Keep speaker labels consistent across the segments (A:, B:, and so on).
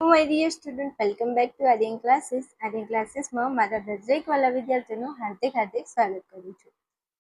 A: My dear student, welcome back to Aryan classes. Aryan ક્લાસીસમાં મારા દરેક વાલા વિદ્યાર્થીઓનું હાર્દિક સ્વાગત કરું છું.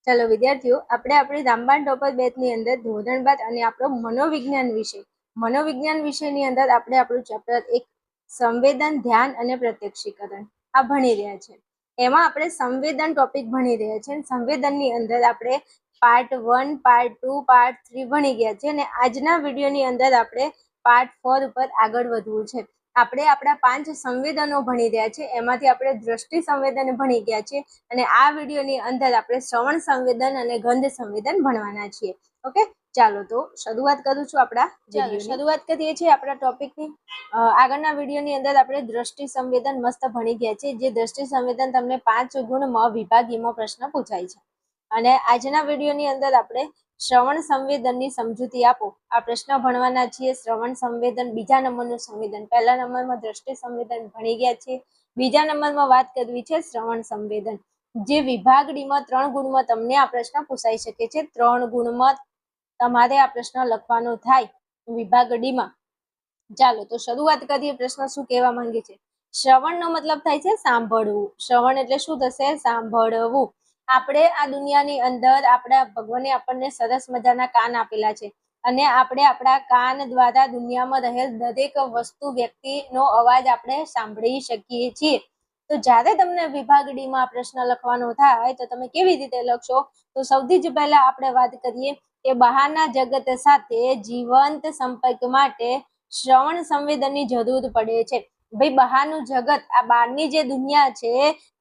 A: ચલો વિદ્યાર્થીઓ, આપણે આપણી રામબાણ ટોપર બેચની અંદર ધોરણ 12 અને આપણો મનોવિજ્ઞાન વિષયની અંદર આપણે આપણું ચેપ્ટર 1 સંવેદન, ધ્યાન અને પ્રત્યક્ષીકરણ આ ભણી રહ્યા છે. એમાં આપણે સંવેદન ટોપિક ભણી રહ્યા છે. સંવેદનની અંદર આપણે પાર્ટ 1, પાર્ટ 2, પાર્ટ 3 ભણી ગયા છે અને આજના વિડીયોની અંદર આપણે પાર્ટ 4 ઉપર આગળ વધવું છે. આપણે આપણા 5 સંવેદનો ભણી રહ્યા છે. એમાંથી આપણે દ્રષ્ટિ સંવેદન ભણી ગયા છે અને આ વિડીયોની અંદર આપણે શ્રવણ સંવેદન અને ગંધ સંવેદન ભણવાના છીએ. ઓકે, ચાલો તો શરૂઆત કરું છું. શરૂઆત કરીએ છીએ આપણા ટોપિકની. આગળના વિડીયોની અંદર આપણે દ્રષ્ટિ સંવેદન મસ્ત ભણી ગયા છે. જે દ્રષ્ટિ સંવેદન તમને 5 ગુણમાં વિભાગીમાં પ્રશ્ન પૂછાય છે અને આજના વિડીયોની અંદર આપણે શ્રવણ સંવેદનની સમજૂતી આપો આ પ્રશ્ન ભણવાના છીએ. શ્રવણ સંવેદન બીજા નંબરનું સંવેદન, પહેલા નંબરમાં દ્રષ્ટિ સંવેદન ભણી ગયા છે. બીજા નંબરમાં વાત કરવી છે શ્રવણ સંવેદન. જે વિભાગ ડીમાં 3 ગુણમાં તમને આ પ્રશ્ન પૂછાઈ શકે છે. 3 ગુણમાં તમારે આ પ્રશ્ન લખવાનો થાય વિભાગ ડીમાં. ચાલો તો શરૂઆત કરીએ. પ્રશ્ન શું કહેવા માંગે છે? શ્રવણનો મતલબ થાય છે સાંભળવું. શ્રવણ એટલે શું થશે? સાંભળવું. આપણે આ દુનિયાની અંદર આપણા ભગવાને આપણને સરસ મજાના કાન આપેલા છે અને આપણે આપણા કાન દ્વારા દુનિયામાં રહેલ દરેક વસ્તુ, વ્યક્તિનો અવાજ આપણે સાંભળી શકીએ છીએ. તો જ્યારે તમને વિભાગ ડીમાં પ્રશ્ન લખવાનો થાય તો તમે કેવી રીતે લખશો? તો સૌથી જ પહેલા આપણે વાત કરીએ કે બહારના જગત સાથે જીવંત સંપર્ક માટે શ્રવણ સંવેદનની જરૂર પડે છે. ભાઈ, બહારનું જગત, આ બહારની જે દુનિયા છે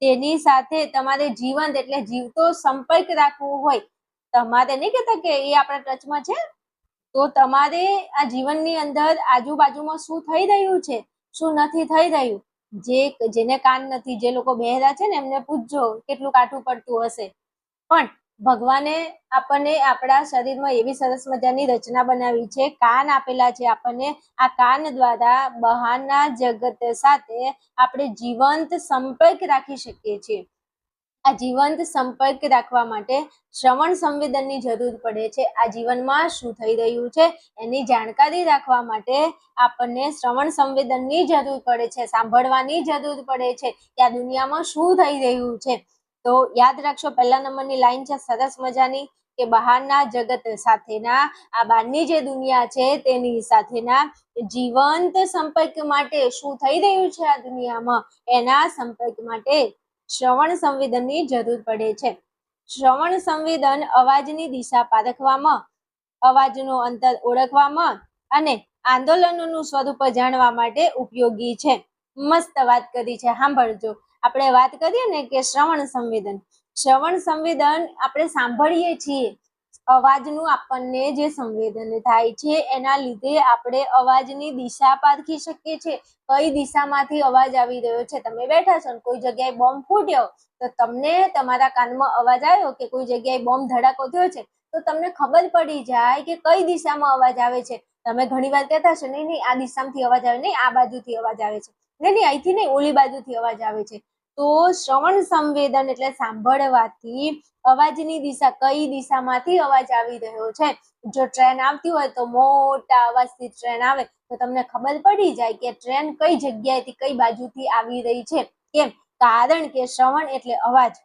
A: તેની સાથે તમારે જીવંત એટલે જીવતો સંપર્ક રાખવો હોય. તમારે નહીં કહેતા કે એ આપણા ટચમાં છે, તો તમારે આ જીવનની અંદર આજુબાજુમાં શું થઈ રહ્યું છે, શું નથી થઈ રહ્યું. જેને કાન નથી, જે લોકો બહેરા છે ને, એમને પૂછજો કેટલું કાઠું પડતું હશે. પણ ભગવાને આપણને આપણા શરીરમાં એવી સરસ મજાની રચના બનાવી છે, કાન આપેલા છે આપણને. આ કાન દ્વારા બહારના જગત સાથે આપણે જીવંત સંપર્ક રાખી શકીએ છીએ. આ જીવંત સંપર્ક રાખવા માટે શ્રવણ સંવેદનની જરૂર પડે છે. આ જીવનમાં શું થઈ રહ્યું છે એની જાણકારી રાખવા માટે આપણને શ્રવણ સંવેદનની જરૂર પડે છે, સાંભળવાની જરૂર પડે છે કે આ દુનિયામાં શું થઈ રહ્યું છે. તો યાદ રાખશો, પહેલા નંબરની લાઈન છે સરસ મજાની કે બહારના જગત સાથેના, આ બહારની જે દુનિયા છે તેની સાથેના જીવંત સંપર્ક માટે શું થઈ રહ્યું છે આ દુનિયામાં, એના સંપર્ક માટે શ્રવણ સંવેદનની જરૂર પડે છે. શ્રવણ સંવેદન અવાજની દિશા પારખવામાં, અવાજનું અંતર ઓળખવામાં અને આંદોલનોનું સ્વરૂપ જાણવા માટે ઉપયોગી છે. મસ્ત વાત કરી છે, સાંભળજો. આપણે વાત કરીએ ને કે શ્રવણ સંવેદન આપણે સાંભળીએ છીએ. અવાજનું આપણને જે સંવેદન થાય છે એના લીધે આપણે અવાજની દિશા પારખી શકીએ છીએ. કઈ દિશામાંથી અવાજ આવી રહ્યો છે. તમે બેઠા છો ને કોઈ જગ્યાએ બોમ્બ ફૂટ્યો તો તમને તમારા કાનમાં અવાજ આવ્યો કે કોઈ જગ્યાએ બોમ્બ ધડાકો થયો છે, તો તમને ખબર પડી જાય કે કઈ દિશામાં અવાજ આવે છે. તમે ઘણી વાર કહેતા છો નહીં આ દિશામાંથી અવાજ આવે, નહીં આ બાજુથી અવાજ આવે છે, નહીં અહીંથી નહીં ઓલી બાજુથી અવાજ આવે છે. તો શ્રવણ સંવેદન એટલે સાંભળવાથી અવાજની દિશા, કઈ દિશામાંથી અવાજ આવી રહ્યો છે. જો ટ્રેન આવતી હોય તો મોટા અવાજથી ટ્રેન આવે તો તમને ખબર પડી જાય કે ટ્રેન કઈ જગ્યાએથી કઈ બાજુથી આવી રહી છે. કેમ? કારણ કે શ્રવણ એટલે અવાજ,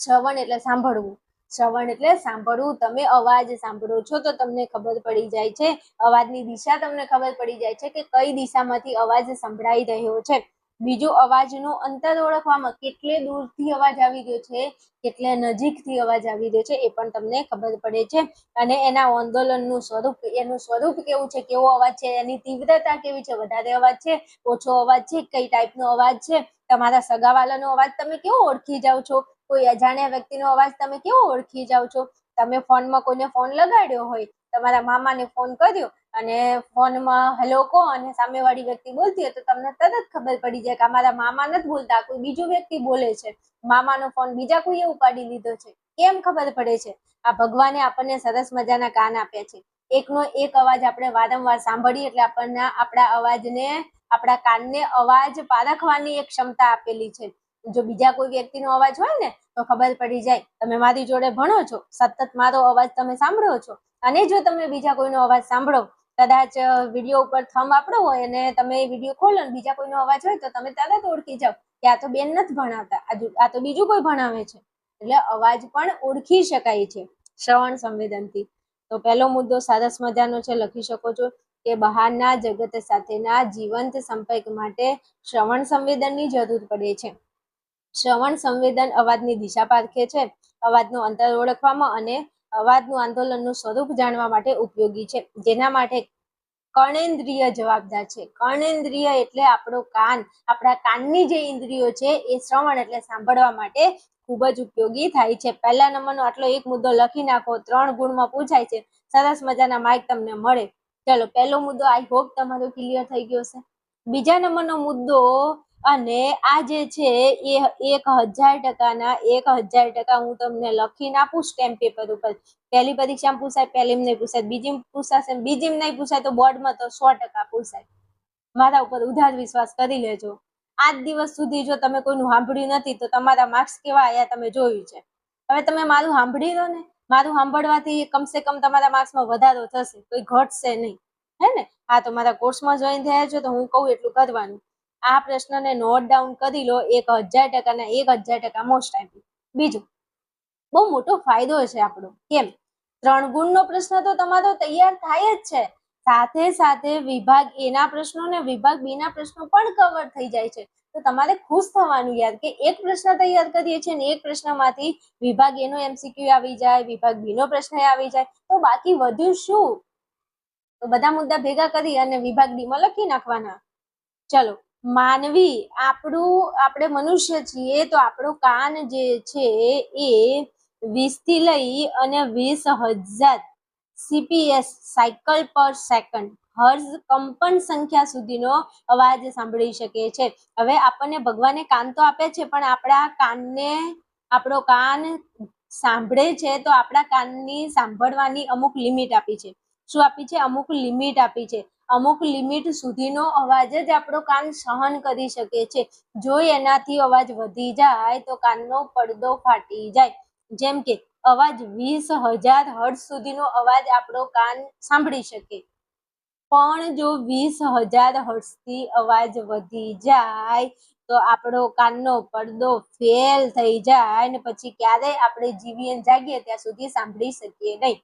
A: શ્રવણ એટલે સાંભળવું. શ્રવણ એટલે સાંભળવું. તમે અવાજ સાંભળો છો તો તમને ખબર પડી જાય છે, અવાજની દિશા તમને ખબર પડી જાય છે કે કઈ દિશામાંથી અવાજ સંભળાઈ રહ્યો છે. બીજું, અવાજનું અંતર ઓળખવામાં, કેટલે દૂરથી અવાજ આવી રહ્યો છે, કેટલે નજીકથી અવાજ આવી રહ્યો છે એ પણ તમને ખબર પડે છે. અને એના આંદોલનનું સ્વરૂપ, એનું સ્વરૂપ કેવું છે, કેવો અવાજ છે, એની તીવ્રતા કેવી છે, વધારે અવાજ છે, ઓછો અવાજ છે, કઈ ટાઈપનો અવાજ છે. તમારા સગાવાલાનો અવાજ તમે કેવો ઓળખી જાઓ છો? કોઈ અજાણ્યા વ્યક્તિનો અવાજ તમે કેવો ઓળખી જાઓ છો? તમે ફોનમાં કોઈને ફોન લગાડ્યો હોય, તમારા મામાને ફોન કર્યો અને ફોનમાં હેલો કહો અને સામેવાળી વ્યક્તિ બોલતી હોય તો તમને તરત ખબર પડી જાય કે અમારા મામા નથી બોલતા, કોઈ બીજું વ્યક્તિ બોલે છે. મામાનો ફોન બીજા કોઈએ ઉપાડી લીધો છે. કેમ ખબર પડે છે? આ ભગવાને આપણને સરસ મજાના કાન આપ્યા છે. એકનો એક અવાજ આપણે વારંવાર સાંભળીએ એટલે આપણને આપણા અવાજને, આપણા કાનને અવાજ પારખવાની એક ક્ષમતા આપેલી છે. જો બીજા કોઈ વ્યક્તિનો અવાજ હોય ને તો ખબર પડી જાય. તમે મારી જોડે ભણો છો, સતત મારો અવાજ તમે સાંભળો છો અને જો તમે બીજા કોઈનો અવાજ સાંભળો, કદાચ વિડીયો ઉપર થંબ આપણો હોય અને તમે વિડીયો ખોલો ને બીજા કોઈનો અવાજ હોય તો તમે તરત ઓળખી જાઓ કે આ તો બેન નથી ભણાવતા, આ તો બીજું કોઈ ભણાવે છે. એટલે અવાજ પણ ઓળખી શકાય છે શ્રવણ સંવેદનથી. તો પહેલો મુદ્દો સરસ મજાનો છે, લખી શકો છો કે બહારના જગત સાથેના જીવંત સંપર્ક માટે શ્રવણ સંવેદનની જરૂર પડે છે. શ્રવણ સંવેદન અવાજની દિશા પારખે છે, અવાજનું અંતર ઓળખવામાં અને અવાજનું આંદોલનનું સ્વરૂપ જાણવા માટે ઉપયોગી છે. જેના માટે કર્ણેન્દ્રિય જવાબદાર છે. કર્ણેન્દ્રિય એટલે આપણો કાન. આપણા કાનની જે ઇન્દ્રિયો છે એ શ્રવણ એટલે સાંભળવા માટે ખૂબ જ ઉપયોગી થાય છે. પહેલા નંબરનો આટલો એક મુદ્દો લખી નાખો, 3 ગુણમાં પૂછાય છે. સરસ મજાના માર્ક તમને મળે. ચલો, પહેલો મુદ્દો આઈ હોપ તમારો ક્લિયર થઈ ગયો છે. બીજા નંબરનો મુદ્દો, અને આ જે છે એ 1000%ના 1000% હું તમને લખીને આપું સ્ટેમ્પ પેપર ઉપર. પહેલી પરીક્ષામાં પૂછાય, પહેલીમ નહીં પૂછાય, બીજીમાં પૂછાશે, બીજીમાં નહીં પૂછાય તો બોર્ડમાં તો 100% પૂછાય. મારા ઉપર ઉધાર વિશ્વાસ કરી લેજો. આજ દિવસ સુધી જો તમે કોઈનું સાંભળ્યું નથી તો તમારા માર્ક્સ કેવા આવ્યા તમે જોયું છે. હવે તમે મારું સાંભળી લો ને, મારું સાંભળવાથી કમસે કમ તમારા માર્ક્સમાં વધારો થશે, કોઈ ઘટશે નહીં, હે ને? હા, તો મારા કોર્સમાં જોઈન થયા છો તો હું કહું એટલું કરવાનું. આ પ્રશ્નને નોટ ડાઉન કરી લો, 1000%ના 1000% મોસ્ટ આઈપી. બીજું, બહુ મોટો ફાયદો છે આપણો. કેમ? 3 ગુણનો પ્રશ્ન તો તમારો તૈયાર થાય જ છે, સાથે સાથે વિભાગ એ ના પ્રશ્નો ને વિભાગ બી ના પ્રશ્નો પણ કવર થઈ જાય છે. તો તમારે ખુશ થવાનું યાર કે એક પ્રશ્ન તૈયાર કરીએ છીએ ને એક પ્રશ્નમાંથી વિભાગ એ નો MCQ આવી જાય, વિભાગ બી નો પ્રશ્ન આવી જાય, તો બાકી વધ્યું શું? તો બધા મુદ્દા ભેગા કરી અને વિભાગ ડી માં લખી નાખવાના. ચલો, માનવી, આપણે મનુષ્ય છીએ તો આપણો કાન જે છે એ 20 થી લઈ અને 20,000 CPS સાયકલ પર સેકન્ડ હર્ઝ કંપન સંખ્યા સુધીનો અવાજ સાંભળી શકે છે. હવે આપણને ભગવાને કાન તો આપે છે, પણ આપણો કાન સાંભળે છે તો આપણા કાનની સાંભળવાની અમુક લિમિટ આપી છે. શું આપી છે? અમુક લિમિટ આપી છે. અમુક લિમિટ સુધીનો અવાજ જ આપણો કાન સહન કરી શકે છે. જો એનાથી અવાજ વધી જાય તો કાનનો પડદો ફાટી જાય. જેમ કે અવાજ 20,000 હર્ટ્ઝ સુધીનો અવાજ આપણો કાન સાંભળી શકે, પણ જો 20,000 હર્ટ્ઝથી અવાજ વધી જાય તો આપણો કાનનો પડદો ફેલ થઈ જાય ને પછી ક્યારેય આપણે જીવીએ જાગીએ ત્યાં સુધી સાંભળી શકીએ નહીં.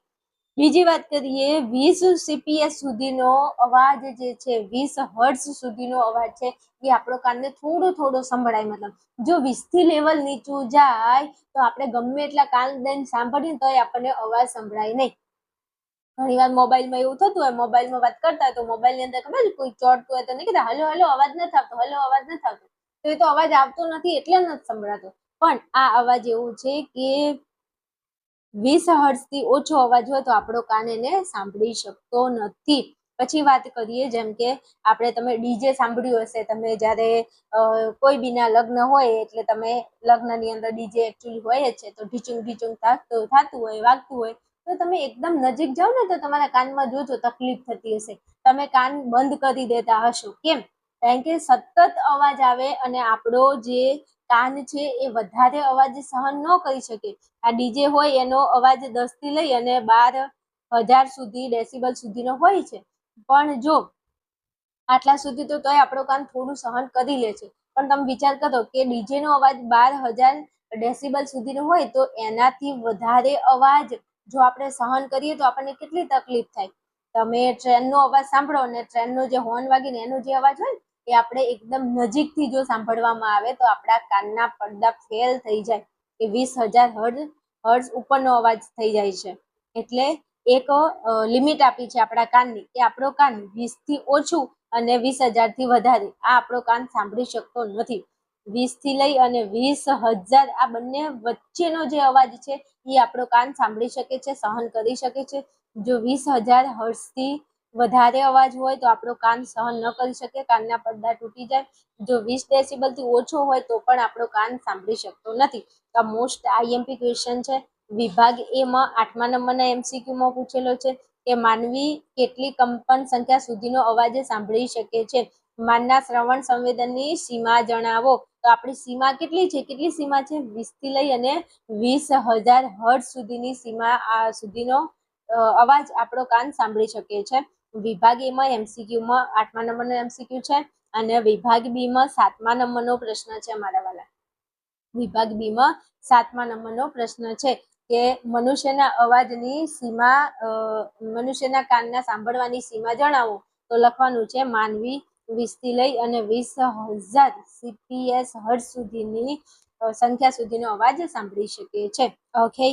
A: બીજી વાત કરીએ, 20 CPS સુધીનો અવાજ જે છે, 20 હર્ટ્ઝ સુધીનો અવાજ છે એ આપણો કાનને થોડો સંભળાય. મતલબ જો 20 થી લેવલ નીચું જાય તો આપણે ગમે એટલા કાન દઈને સાંભળીએ તો આપણને અવાજ સંભળાય નહીં. ઘણી વાર મોબાઈલમાં એવું થતું હોય, મોબાઈલમાં વાત કરતા હોય તો મોબાઈલની અંદર ખબર કોઈ ચોટતું હોય તો નહીં કહેતા હલો હલો અવાજ નથી આવતો, હલો અવાજ નથી આવતો. તો એ તો અવાજ આવતો નથી એટલે નથી સંભળાતો. પણ આ અવાજ એવું છે કે 20 હર્ટ્ઝથી ઓછો અવાજ હોય તો આપણો કાન એને સાંભળી શકતો નથી. પછી વાત કરીએ, જેમ કે તમે ડીજે સાંભળ્યું હશે, તમે જ્યારે કોઈ બીના લગ્ન હોય એટલે તમે લગ્નની અંદર ડીજે એકચ્યુઅલી હોય જ છે, તો ઢીચુંગ ઢીચુંગ થતું હોય, વાગતું હોય, તો તમે એકદમ નજીક જાઓ ને તો તમારા કાનમાં જોજો તકલીફ થતી હશે, તમે કાન બંધ કરી દેતા હશો. કેમ? કારણ કે સતત અવાજ આવે અને આપણો જે કાન છે એ વધારે અવાજ સહન ન કરી શકે. આ ડીજે હોય એનો અવાજ 10 થી લઈ અને 12,000 સુધી ડેસિબલ સુધીનો હોય છે, પણ જો આટલા સુધી તો તોય આપણો કાન થોડું સહન કરી લે છે. પણ તમે વિચાર કરો કે ડીજે નો અવાજ 12,000 ડેસિબલ સુધીનો હોય તો એનાથી વધારે અવાજ જો આપણે સહન કરીએ તો આપણને કેટલી તકલીફ થાય. તમે ટ્રેનનો અવાજ સાંભળો અને ટ્રેનનો જે હોર્ન વાગીને એનો જે અવાજ હોય એ આપણે એકદમ નજીકથી જો સાંભળવામાં આવે તો આપણા કાનના પડદા ફેલ થઈ જાય, કે 20,000 હર્ટ્ઝ ઉપરનો અવાજ થઈ જાય છે. એટલે એક લિમિટ આપી છે આપણા કાનની કે આપણો કાન 20 થી ઓછું અને 20,000 થી વધારે આ આપણો કાન સાંભળી શકતો નથી. 20 થી લઈ અને 20,000 આ બંને વચ્ચેનો જે અવાજ છે એ આપણો કાન સાંભળી શકે છે, સહન કરી શકે છે. જો 20,000 હર્ટ્ઝથી વધારે અવાજ હોય તો આપણો કાન સહન ન કરી શકે, કાનના પડદા તૂટી જાય. જો 20 ડેસિબલથી ઓછો હોય તો પણ આપણો કાન સાંભળી શકતો નથી. આ મોસ્ટ IMP ક્વેશ્ચન છે. વિભાગ એ માં 8મા નંબરના MCQમાં પૂછેલો છે કે માનવી કેટલી કંપન સંખ્યા સુધીનો અવાજ સાંભળી શકે છે? માનના શ્રવણ સંવેદનની સીમા જણાવો. તો આપણી સીમા કેટલી છે? કેટલી સીમા છે? 20 થી લઈ અને 20,000 હર્ટ્ઝ સુધીની સીમા સુધીનો અવાજ આપણો કાન સાંભળી શકે છે. વિભાગ એ માં MCQ માં 8મા નંબરનો MCQ છે અને વિભાગ બી માં 7મા નંબરનો પ્રશ્ન છે મારા વાલા. વિભાગ બી માં 7મા નંબરનો પ્રશ્ન છે કે મનુષ્યના અવાજની સીમા મનુષ્યના કાનના સાંભળવાની સીમા જણાવો. તો લખવાનું છે માનવી 20 થી લઈ અને 20,000 CPS હર્ટ્ઝ સુધીની સંખ્યા સુધીનો અવાજ સાંભળી શકે છે. ઓકે,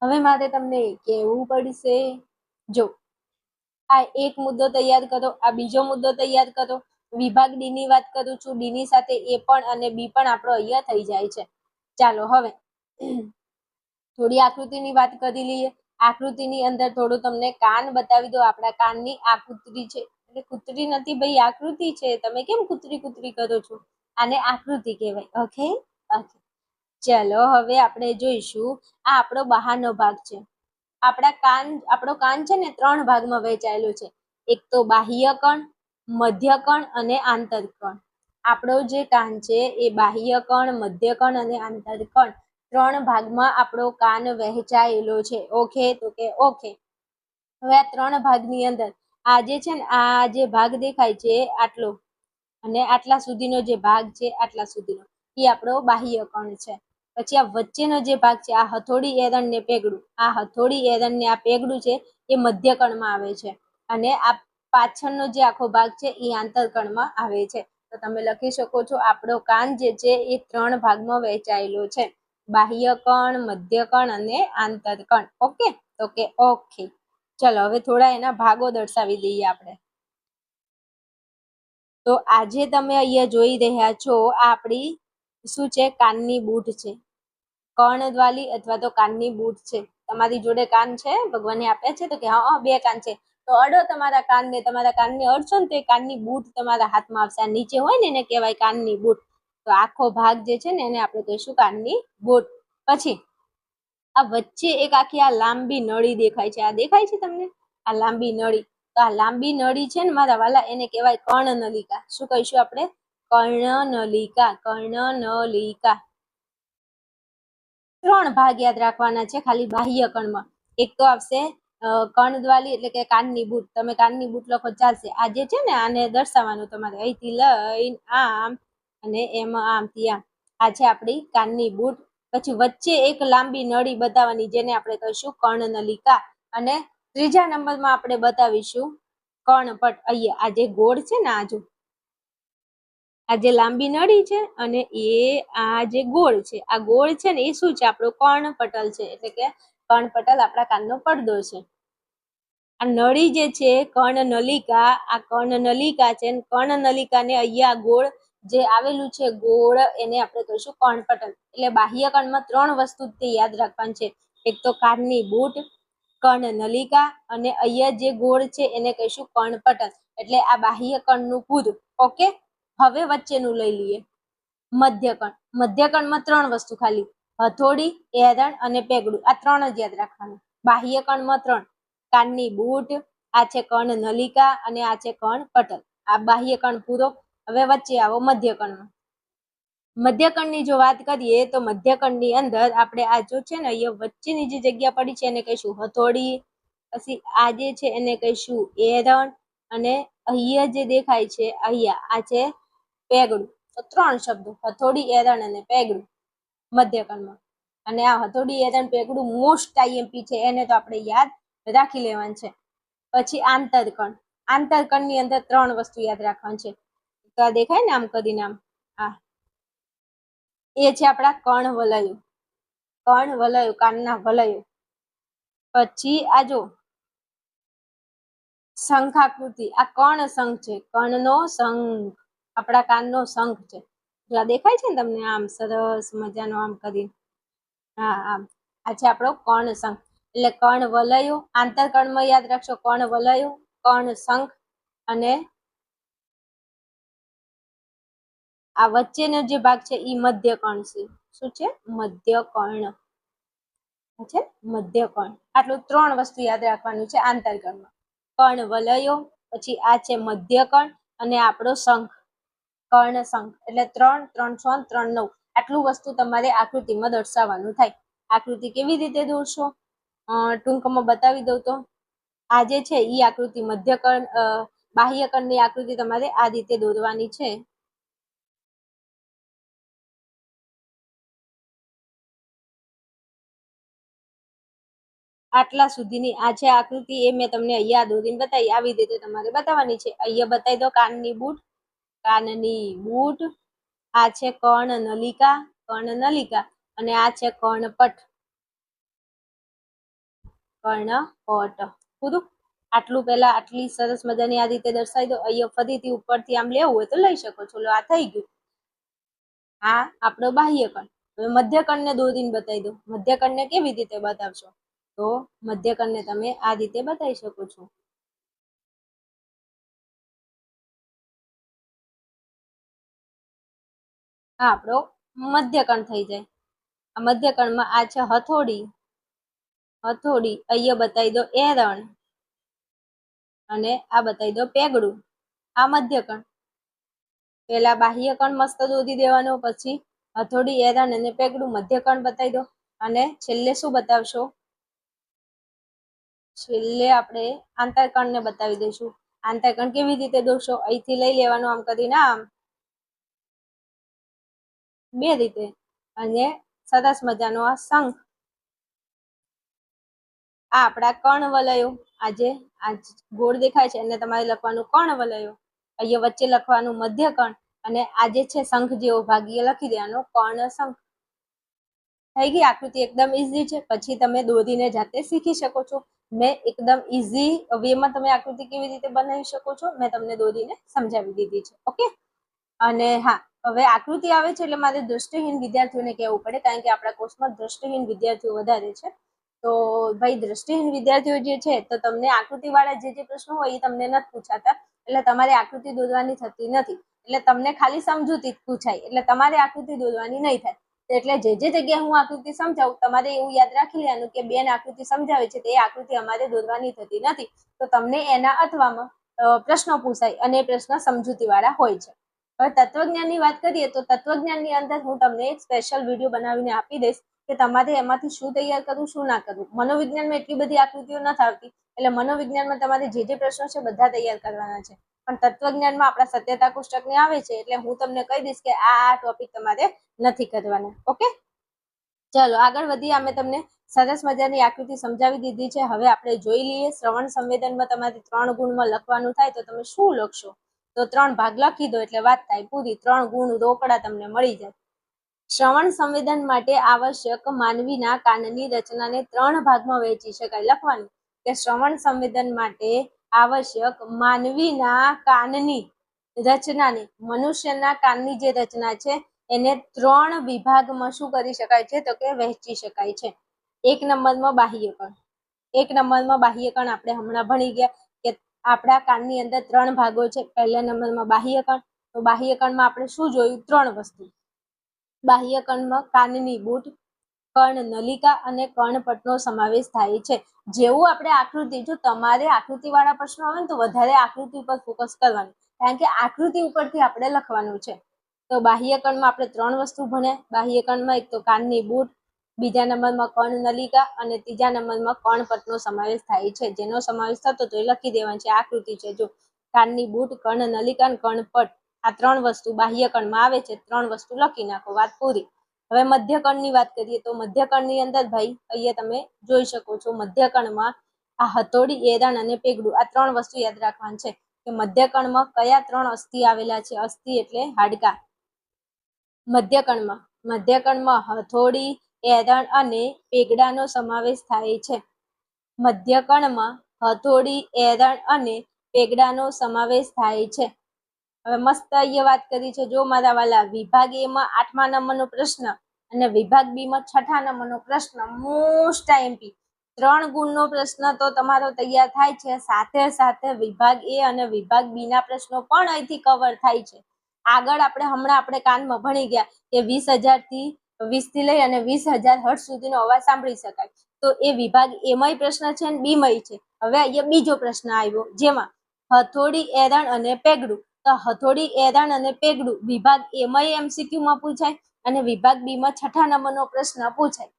A: હવે મારે તમને કહેવું પડશે, જો આ એક મુદ્દો તૈયાર કરો, આ બીજો મુદ્દો તૈયાર કરો. વિભાગ ડી ની વાત કરું છું, ડી ની સાથે એ પણ અને બી પણ આપણો અહીંયા થઈ જાય છે. ચાલો હવે થોડી આકૃતિની વાત કરી લઈએ. આકૃતિની અંદર થોડું તમને કાન બતાવી દો. આપણા કાનની આકૃતિ છે, એટલે કૂતરી નથી ભાઈ, આકૃતિ છે. તમે કેમ કૂતરી કૂતરી કરો છો? આને આકૃતિ કહેવાય. ઓકે ઓકે, ચલો હવે આપણે જોઈશું. આ આપણો બહારનો ભાગ છે. આપણો કાન છે ને 3 ભાગમાં વહેંચાયેલો છે. એક તો બાહ્ય કણ, મધ્ય કણ અને આંતર કણ. આપણો જે કાન છે એ બાહ્ય કણ, મધ્ય કણ અને આંતર કણ 3 ભાગમાં આપણો કાન વહેંચાયેલો છે. ઓકે, તો કે ઓકે. હવે આ 3 ભાગની અંદર આ જે છે ને, આ જે ભાગ દેખાય છે આટલો અને આટલા સુધીનો જે ભાગ છે, આટલા સુધીનો એ આપણો બાહ્ય કણ છે. પછી આ વચ્ચેનો જે ભાગ છે, આ હથોડી, એરંડ ને પેગડું, આ હથોડી, એરંડ ને આ પેગડું છે એ મધ્ય કણમાં આવે છે અને આ પાછળનો જે આખો ભાગ છે એ આંતર કણમાં આવે છે. તો તમે લખી શકો છો આપણો કાન જે છે એ 3 ભાગમાં વહેંચાયેલો છે. બાહ્ય કણ, મધ્ય કણ અને આંતર કણ. ઓકે, તો કે ઓકે. ચલો હવે થોડા એના ભાગો દર્શાવી દઈએ આપણે. તો આજે તમે અહીંયા જોઈ રહ્યા છો, આ આપણી શું છે? કાનની બૂટ છે. કર્ણદ્વાલી અથવા તો કાનની બૂટ છે. તમારી જોડે કાન છે, ભગવાને આપ્યા છે, તો કે હા 2 કાન છે, તો અડો તમારા કાનને અડશો ને તો એ કાનની બૂટ તમારા હાથમાં આવશે. આ નીચે હોય ને એને કહેવાય કાનની બૂટ. તો આખો ભાગ જે છે ને એને આપણે કહીશું કાનની બૂટ. પછી આ વચ્ચે એક આખી આ લાંબી નળી દેખાય છે. આ દેખાય છે તમને? આ લાંબી નળી. તો આ લાંબી નળી છે ને મારા વાલા, એને કહેવાય કર્ણનલિકા. શું કહીશું આપણે? કર્ણનલિકા. કર્ણનલિકા. 3 ભાગ યાદ રાખવાના છે ખાલી બાહ્ય કણમાં. એક તો આવશે કર્ણદ્વાલી એટલે કે કાનની બૂટ. તમે કાનની બૂટ લખો ચાલશે. આ જે છે ને આને દર્શાવવાનું તમારે અહીંથી લઈને આમ અને એમાં આમથી આમ. આ છે આપણી કાનની બૂટ. પછી વચ્ચે એક લાંબી નળી બતાવવાની, જેને આપણે કહીશું કર્ણનલિકા. અને ત્રીજા નંબરમાં આપણે બતાવીશું કર્ણપટ. અહીંયા આ જે ગોળ છે ને, આ જે લાંબી નળી છે અને આ જે ગોળ છે, આ ગોળ છે ને એ શું છે? આપણો કર્ણપટલ છે. એટલે કે કર્ણપટલ આપણા કાનનો પડદો છે. આ નળી જે છે કર્ણનલિકા, આ કર્ણનલિકા છે. કર્ણનલિકાને અહીંયા ગોળ જે આવેલું છે, ગોળ, એને આપણે કહીશું કર્ણપટલ. એટલે બાહ્ય કણમાં 3 વસ્તુ તે યાદ રાખવાની છે. એક તો કાનની બૂટ, કર્ણનલિકા અને અહીંયા જે ગોળ છે એને કહીશું કર્ણપટલ. એટલે આ બાહ્ય કણનું પૂરું. ઓકે, હવે વચ્ચેનું લઈ લઈએ, મધ્ય કણ. મધ્ય કણમાં 3 વસ્તુ ખાલી, હથોડી, એરંડ અને પેગડું. આ 3 જ યાદ રાખવાનું. બાહ્ય કણમાં 3, કાનની બૂટ, આ છે કર્ણનલિકા અને આ છે કર્ણપટલ. આ બાહ્ય કણ પૂરો. હવે વચ્ચે આવો મધ્ય કણમાં. મધ્ય કણની જો વાત કરીએ તો મધ્ય કણની અંદર આપણે આ જો છે ને અહીંયા વચ્ચેની જે જગ્યા પડી છે એને કહીશું હથોડી. પછી આ જે છે એને કહીશું એરંડ અને અહીંયા જે દેખાય છે અહીંયા આ છે પેગડું. તો 3 શબ્દો, હથોડી, એરંડ અને પેગડું મધ્ય કણમાં. અને આ હથોડી, એરંડ, પેગડું મોસ્ટ આઈએમપી છે, એને તો આપણે યાદ રાખી લેવાનું છે. પછી આંતરકણ. આંતરકણની અંદર 3 વસ્તુ યાદ રાખવાની છે. તો આ દેખાય ને આમ કરીને આમ, આ એ છે આપણા કર્ણવલયો. કર્ણવલયો, કાનના વલયો. પછી આ જો શંખાકૃતિ, આ કર્ણ શંખ છે. કર્ણનો શંખ, આપણા કાનનો શંખ છે. જો આ દેખાય છે ને તમને આમ સરસ મજાનો આમ કરી, હા આમ, આ છે આપણો કર્ણ શંખ. એટલે કર્ણવલયો. આંતરકણમાં યાદ રાખશો કર્ણવલયો, કર્ણ શંખ અને આ વચ્ચેનો જે ભાગ છે એ મધ્ય કર્ણ છે. શું છે? મધ્ય કર્ણ છે, મધ્ય કર્ણ. આટલું 3 વસ્તુ યાદ રાખવાનું છે આંતરકણમાં. કર્ણવલયો, પછી આ છે મધ્ય કર્ણ અને આપણો શંખ, કર્ણ શંખ. એટલે 3, 3, 6, 3, 9. આટલું વસ્તુ તમારે આકૃતિમાં દર્શાવવાનું થાય. આકૃતિ કેવી રીતે દોરશો ટૂંકમાં બતાવી દઉં તો આ જે છે ઈ આકૃતિ મધ્યકર્ણ બાહ્યકર્ણની આકૃતિ તમારે આ રીતે દોરવાની છે. આટલા સુધીની આ છે આકૃતિ, એ મેં તમને અહીંયા દોરીને બતાવી. આવી રીતે તમારે બતાવવાની છે. અહીંયા બતાવી દો કાનની બૂટ, કાનની બૂટ. આ છે કર્ણનલિકા, કર્ણનલિકા, અને આ છે કર્ણપટ, કર્ણપટ. પૂરું. આટલું પહેલા આટલી સરસ મજાની આ રીતે દર્શાવી દો. અહીંયા ફરીથી ઉપરથી આમ લેવું હોય તો લઈ શકો છો. લો, આ થઈ ગયું. આ આપણો બાહ્યકર્ણ. હવે મધ્યકર્ણને દોરીને બતાવી દો. મધ્યકર્ણને કેવી રીતે બતાવશો? તો મધ્યકર્ણને તમે આ રીતે બતાવી શકો છો. આ આપણો મધ્યકર્ણ થઈ જાય. આ મધ્યકર્ણમાં આ છે હથોડી, હથોડી. અહીંયા બતાવી દો એરણ, અને આ બતાવી દો પેગડું. આ મધ્યકર્ણ. પેલા બાહ્યકર્ણ મસ્ત દોરી દેવાનો, પછી હથોડી, એરણ અને પેગડું. મધ્યકર્ણ બતાવી દો, અને છેલ્લે શું બતાવશો? છેલ્લે આપણે આંતરકર્ણને બતાવી દઈશું. આંતરકર્ણ કેવી રીતે દોરશો? અહીંથી લઈ લેવાનું આમ કરીને, આમ બે રીતે, અને સરસ મજાનો આ શંખ. આ આપણા કર્ણ વલયો. આજે આ ગોળ દેખાય છે એને તમારે લખવાનું કર્ણ વલયો. અહીંયા વચ્ચે લખવાનું મધ્યકર્ણ, અને આજે છે શંખ જેવો ભાગ એ લખી દેવાનો કર્ણ શંખ. થઈ ગઈ આકૃતિ. એકદમ ઈઝી છે. પછી તમે દોરીને જાતે શીખી શકો છો. મેં એકદમ ઈઝી વેમાં તમે આકૃતિ કેવી રીતે બનાવી શકો છો મેં તમને દોરીને સમજાવી દીધી છે. ઓકે. અને હા, હવે આકૃતિ આવે છે એટલે મારે દ્રષ્ટિહીન વિદ્યાર્થીઓને કહેવું પડે, કારણ કે આપણા કોર્સમાં દ્રષ્ટિહીન વિદ્યાર્થીઓ વધારે છે. તો ભાઈ, દ્રષ્ટિહીન વિદ્યાર્થીઓ જે છે, તો તમને આકૃતિવાળા જે પ્રશ્નો હોય એ તમને નથી પૂછાતા, એટલે તમારે આકૃતિ દોરવાની થતી નથી. એટલે તમને ખાલી સમજૂતી જ પૂછાય, એટલે તમારે આકૃતિ દોરવાની નહીં થાય. એટલે જે જગ્યાએ હું આકૃતિ સમજાવું, તમારે એવું યાદ રાખી લેવાનું કે બેન આકૃતિ સમજાવે છે, તે આકૃતિ અમારે દોરવાની થતી નથી. તો તમને એના અથવામાં પ્રશ્નો પૂછાય, અને એ પ્રશ્ન સમજૂતીવાળા હોય છે. હવે તત્વજ્ઞાનની વાત કરીએ તો તત્વજ્ઞાનની અંદર હું તમને એક સ્પેશિયલ વિડીયો બનાવીને આપી દઈશ કે તમારે એમાંથી શું તૈયાર કરવું, શું ના કરવું. મનોવિજ્ઞાનમાં એટલી બધી આકૃતિઓ નથી આવતી, એટલે મનોવિજ્ઞાનમાં તમારે જે પ્રશ્નો છે બધા તૈયાર કરવાના છે. પણ તત્વજ્ઞાનમાં આપણા સત્યતા કોષ્ટકને આવે છે, એટલે હું તમને કહી દઈશ કે આ ટોપિક તમારે નથી કરવાના. ઓકે, ચલો આગળ વધીએ. અમે તમને સરસ મજાની આકૃતિ સમજાવી દીધી છે. હવે આપણે જોઈ લઈએ શ્રવણ સંવેદનમાં તમારે 3 ગુણમાં લખવાનું થાય તો તમે શું લખશો? તો 3 ભાગ લખી દો એટલે વાત થાય પૂરી. 3 ગુણ રોકડા તમને મળી જાય. શ્રવણ સંવેદન માટે આવશ્યક માનવીના કાનની રચનાને 3 ભાગમાં વહેંચી શકાય. લખવાનું કે શ્રવણ સંવેદન માટે આવશ્યક માનવીના કાનની રચનાને, મનુષ્યના કાનની જે રચના છે એને 3 વિભાગમાં શું કરી શકાય છે? તો કે વહેંચી શકાય છે. 1 નંબરમાં બાહ્યકર્ણ. 1 નંબરમાં બાહ્યકર્ણ આપણે હમણાં ભણી ગયા કે આપણા કાનની અંદર 3 ભાગો છે. પહેલા નંબરમાં બાહ્યકર્ણ. તો બાહ્યકર્ણમાં આપણે શું જોયું? 3 વસ્તુ. બાહ્યકર્ણમાં કાનની બૂટ, કર્ણનલિકા અને કર્ણપટનો સમાવેશ થાય છે. જેવું આપણે આકૃતિ, જો તમારે આકૃતિવાળા પ્રશ્નો આવે ને તો વધારે આકૃતિ ઉપર ફોકસ કરવાનું, કારણ કે આકૃતિ ઉપરથી આપણે લખવાનું છે. તો બાહ્યકર્ણમાં આપણે 3 વસ્તુ ભણ્યા. બાહ્યકર્ણમાં એક તો કાનની બૂટ, બીજા નંબરમાં કર્ણનલિકા, અને ત્રીજા નંબરમાં કર્ણપટનો સમાવેશ થાય છે. જેનો સમાવેશ થતો તો એ લખી દેવાનું છે. આકૃતિ છે જો, કાનની બૂટ, કર્ણનલિકા અને કર્ણપટ. આ 3 વસ્તુ બાહ્યકર્ણમાં આવે છે. 3 વસ્તુ લખી નાખો, વાત પૂરી. હવે મધ્યકર્ણની વાત કરીએ તો મધ્યકર્ણની અંદર ભાઈ અહીંયા તમે જોઈ શકો છો, મધ્યકર્ણમાં આ હથોડી, એરણ અને પેગડું, આ 3 વસ્તુ યાદ રાખવાની છે કે મધ્યકર્ણમાં કયા 3 અસ્થિ આવેલા છે. અસ્થિ એટલે હાડકા. મધ્યકર્ણમાં હથોડી, એરણ અને પેગડાનો સમાવેશ થાય છે. મધ્યકર્ણમાં હથોડી, એરણ અને પેગડાનો સમાવેશ થાય છે. હવે મસ્ત અહીંયા વાત કરી છે જો મારા વાલા, વિભાગ એ માં 8મા નંબરનો પ્રશ્ન અને વિભાગ બી માં 6ઠા નંબરનો પ્રશ્ન, મોસ્ટ આઈએમપી 3 ગુણનો પ્રશ્ન તો તમારો તૈયાર થાય છે. સાથે સાથે વિભાગ એ અને વિભાગ બી ના પ્રશ્નો પણ અહીંથી કવર થાય છે. આગળ હમણાં આપણે કાનમાં ભણી ગયા કે 20,000 થી 20 થી લઈ અને 20,000 હર્ટ્ઝ સુધીનો અવાજ સાંભળી શકાય. તો એ વિભાગ એમાંય પ્રશ્ન છે અને બીમાંય છે. હવે અહીંયા બીજો પ્રશ્ન આવ્યો, જેમાં હથોડી, એરણ અને પેગડું. તો હથોડી, એરણ અને પેગડું વિભાગ એમાંય MCQ માં પૂછાય અને વિભાગ બી માં 6ઠા નંબરનો પ્રશ્ન પૂછાય.